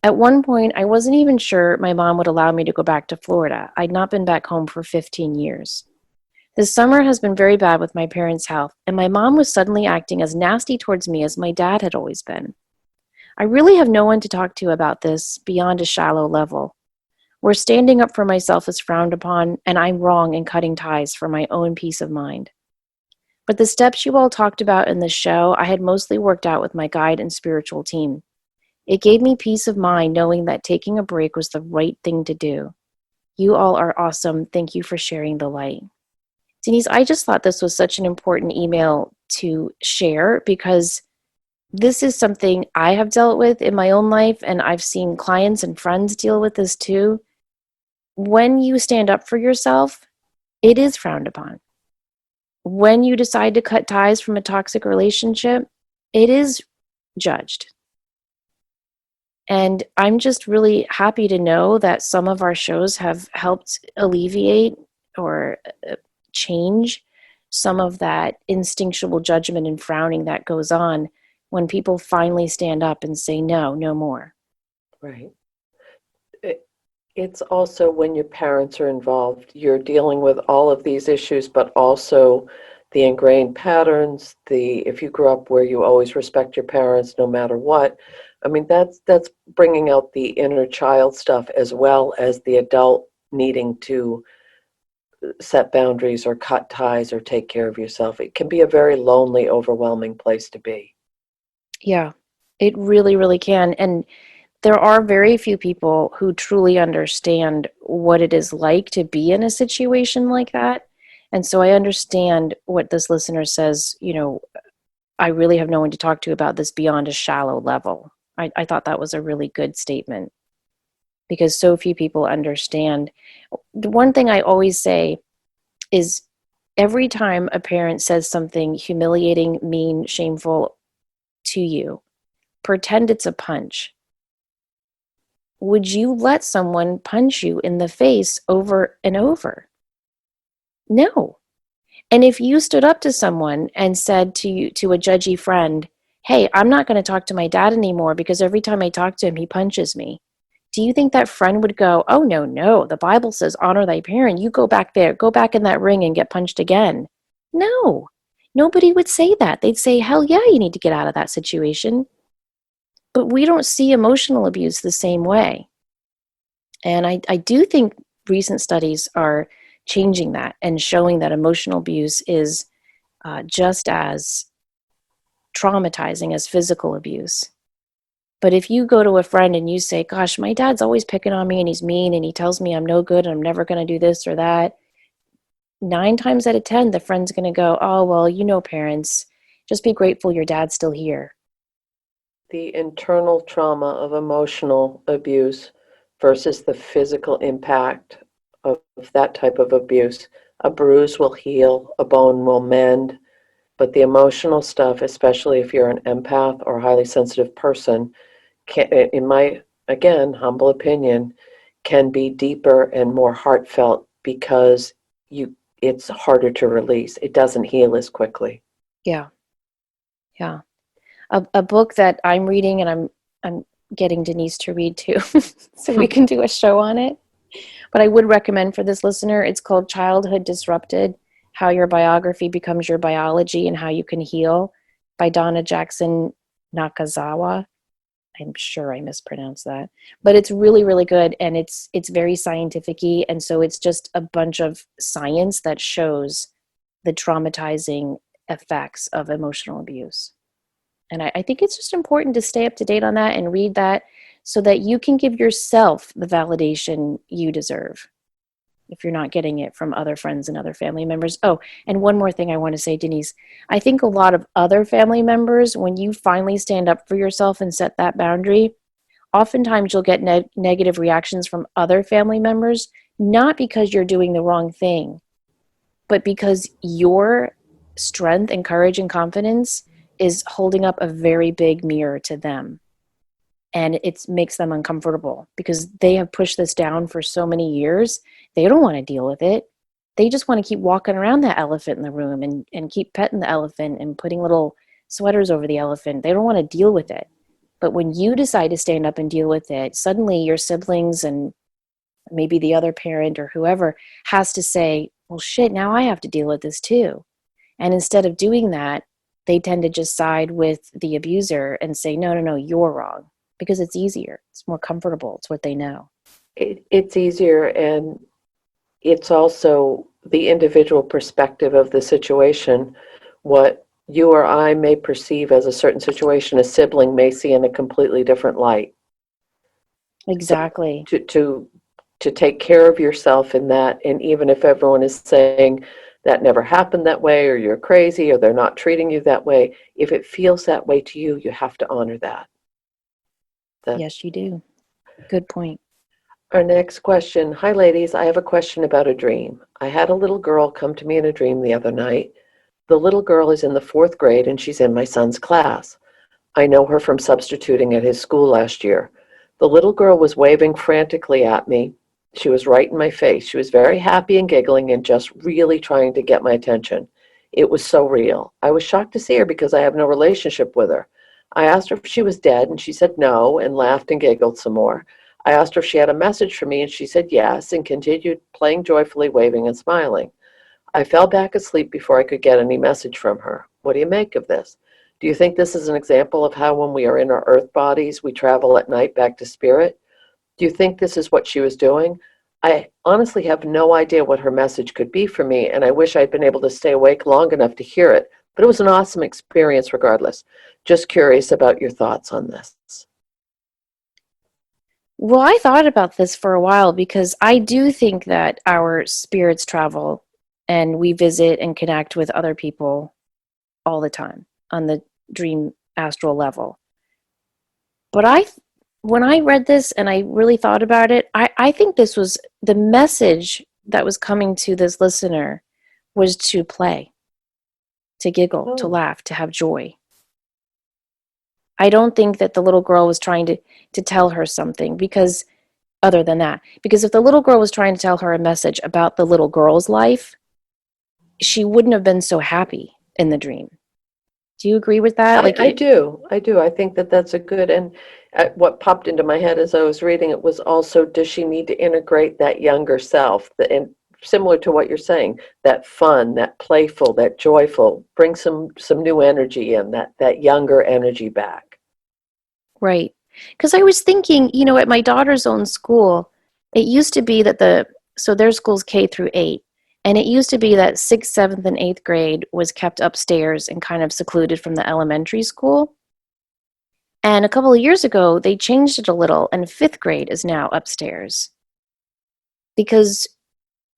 At one point, I wasn't even sure my mom would allow me to go back to Florida. I'd not been back home for 15 years. This summer has been very bad with my parents' health, and my mom was suddenly acting as nasty towards me as my dad had always been. I really have no one to talk to about this beyond a shallow level. where standing up for myself is frowned upon and I'm wrong in cutting ties for my own peace of mind. But the steps you all talked about in the show, I had mostly worked out with my guide and spiritual team. It gave me peace of mind knowing that taking a break was the right thing to do. You all are awesome. Thank you for sharing the light. Denise, I just thought this was such an important email to share because this is something I have dealt with in my own life, and I've seen clients and friends deal with this too. When you stand up for yourself, it is frowned upon. When you decide to cut ties from a toxic relationship, it is judged. And I'm just really happy to know that some of our shows have helped alleviate or change some of that instinctual judgment and frowning that goes on when people finally stand up and say, no, no more. Right. It's also when your parents are involved, you're dealing with all of these issues, but also the ingrained patterns, if you grew up where you always respect your parents no matter what. I mean, that's bringing out the inner child stuff as well as the adult needing to set boundaries or cut ties or take care of yourself. It can be a very lonely, overwhelming place to be. Yeah, it really, really can. And there are very few people who truly understand what it is like to be in a situation like that. And so I understand what this listener says, I really have no one to talk to about this beyond a shallow level. I thought that was a really good statement because so few people understand. The one thing I always say is every time a parent says something humiliating, mean, shameful to you, pretend it's a punch. Would you let someone punch you in the face over and over? No. And if you stood up to someone and said to a judgy friend, hey, I'm not going to talk to my dad anymore because every time I talk to him, he punches me. Do you think that friend would go, oh, no, no, the Bible says honor thy parent. You go back there, go back in that ring and get punched again. No, nobody would say that. They'd say, hell yeah, you need to get out of that situation. But we don't see emotional abuse the same way. And I do think recent studies are changing that and showing that emotional abuse is just as traumatizing as physical abuse. But if you go to a friend and you say, gosh, my dad's always picking on me and he's mean and he tells me I'm no good and I'm never going to do this or that, 9 times out of 10, the friend's going to go, oh, well, parents, just be grateful your dad's still here. The internal trauma of emotional abuse versus the physical impact of that type of abuse. A bruise will heal, a bone will mend, but the emotional stuff, especially if you're an empath or a highly sensitive person, in my, again, humble opinion, can be deeper and more heartfelt because it's harder to release. It doesn't heal as quickly. Yeah. Yeah. A book that I'm reading and I'm getting Denise to read too, so we can do a show on it. But I would recommend for this listener, it's called Childhood Disrupted, How Your Biography Becomes Your Biology and How You Can Heal by Donna Jackson Nakazawa. I'm sure I mispronounced that. But it's really, really good. And it's very scientific-y. And so it's just a bunch of science that shows the traumatizing effects of emotional abuse. And I think it's just important to stay up to date on that and read that so that you can give yourself the validation you deserve if you're not getting it from other friends and other family members. Oh, and one more thing I want to say, Denise. I think a lot of other family members, when you finally stand up for yourself and set that boundary, oftentimes you'll get negative reactions from other family members, not because you're doing the wrong thing, but because your strength and courage and confidence is holding up a very big mirror to them. And it makes them uncomfortable because they have pushed this down for so many years. They don't want to deal with it. They just want to keep walking around that elephant in the room and keep petting the elephant and putting little sweaters over the elephant. They don't want to deal with it. But when you decide to stand up and deal with it, suddenly your siblings and maybe the other parent or whoever has to say, well, shit, now I have to deal with this too. And instead of doing that, they tend to just side with the abuser and say, no, no, no, you're wrong. Because it's easier. It's more comfortable. It's what they know. It's easier, and it's also the individual perspective of the situation. What you or I may perceive as a certain situation, a sibling may see in a completely different light. So Exactly. to take care of yourself in that, and even if everyone is saying that never happened that way, or you're crazy, or they're not treating you that way, if it feels that way to you, you have to honor that. That Yes, you do. Good point. Our next question. Hi, ladies. I have a question about a dream. I had a little girl come to me in a dream the other night. The little girl is in the fourth grade and she's in my son's class. I know her from substituting at his school last year. The little girl was waving frantically at me. She was right in my face. She was very happy and giggling and just really trying to get my attention. It was so real. I was shocked to see her because I have no relationship with her. I asked her if she was dead and she said no and laughed and giggled some more. I asked her if she had a message for me and she said yes and continued playing joyfully, waving and smiling. I fell back asleep before I could get any message from her. What do you make of this? Do you think this is an example of how when we are in our earth bodies, we travel at night back to spirit? Do you think this is what she was doing? I honestly have no idea what her message could be for me, and I wish I'd been able to stay awake long enough to hear it, but it was an awesome experience regardless. Just curious about your thoughts on this. Well, I thought about this for a while because I do think that our spirits travel and we visit and connect with other people all the time on the dream astral level. But when I read this and I really thought about it, I think this was the message that was coming to this listener was to play, to giggle, to Oh, laugh, to have joy. I don't think that the little girl was trying to tell her something because other than that. Because if the little girl was trying to tell her a message about the little girl's life, she wouldn't have been so happy in the dream. Do you agree with that? I do. I do. I think that that's a good, and what popped into my head as I was reading it was also, does she need to integrate that younger self? And similar to what you're saying, that fun, that playful, that joyful, bring some new energy in, that younger energy back. Right. Because I was thinking, at my daughter's own school, it used to be that so their school's K through 8, and it used to be that 6th, 7th, and 8th grade was kept upstairs and kind of secluded from the elementary school. And a couple of years ago, they changed it a little, and 5th grade is now upstairs. Because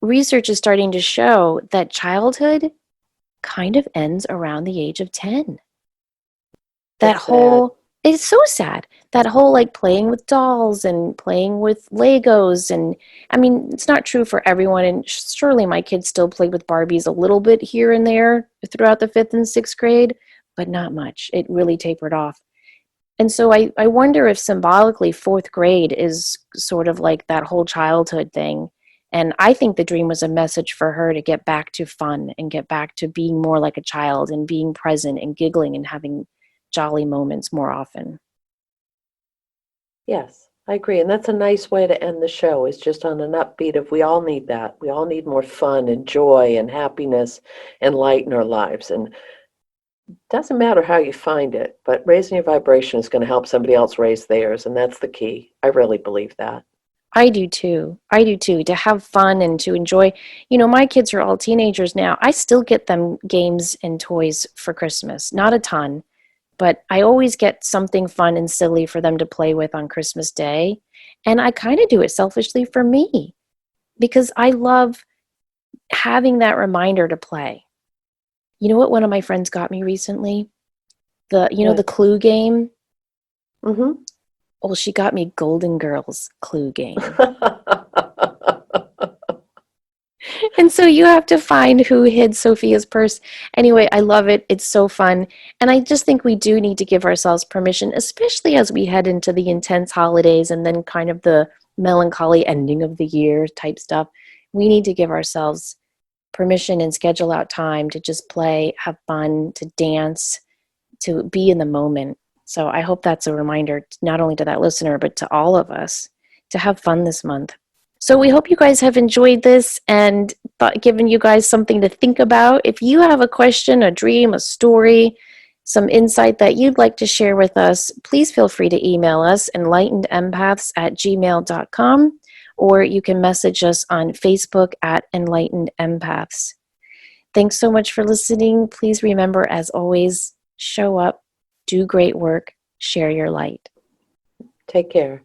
research is starting to show that childhood kind of ends around the age of 10. That That's sad. whole It's so sad. That whole like playing with dolls and playing with Legos, and I mean, it's not true for everyone, and surely my kids still play with Barbies a little bit here and there throughout the 5th and 6th grade, but not much. It really tapered off. And so I wonder if symbolically 4th grade is sort of like that whole childhood thing. And I think the dream was a message for her to get back to fun and get back to being more like a child and being present and giggling and having jolly moments more often. Yes, I agree. And that's a nice way to end the show, is just on an upbeat of, we all need that. We all need more fun and joy and happiness and light in our lives. And doesn't matter how you find it, but raising your vibration is going to help somebody else raise theirs, and that's the key. I really believe that. I do too. I do too. To have fun and to enjoy. My kids are all teenagers now. I still get them games and toys for Christmas. Not a ton, but I always get something fun and silly for them to play with on Christmas Day. And I kind of do it selfishly for me because I love having that reminder to play. You know what one of my friends got me recently? The What? Clue game. Mm-hmm. Well, she got me Golden Girls Clue game. And so you have to find who hid Sophia's purse. Anyway, I love it. It's so fun. And I just think we do need to give ourselves permission, especially as we head into the intense holidays and then kind of the melancholy ending of the year type stuff. We need to give ourselves permission and schedule out time to just play, have fun, to dance, to be in the moment. So I hope that's a reminder, not only to that listener, but to all of us to have fun this month. So we hope you guys have enjoyed this and given you guys something to think about. If you have a question, a dream, a story, some insight that you'd like to share with us, please feel free to email us, enlightenedempaths@gmail.com, or you can message us on Facebook at Enlightened Empaths. Thanks so much for listening. Please remember, as always, show up, do great work, share your light. Take care.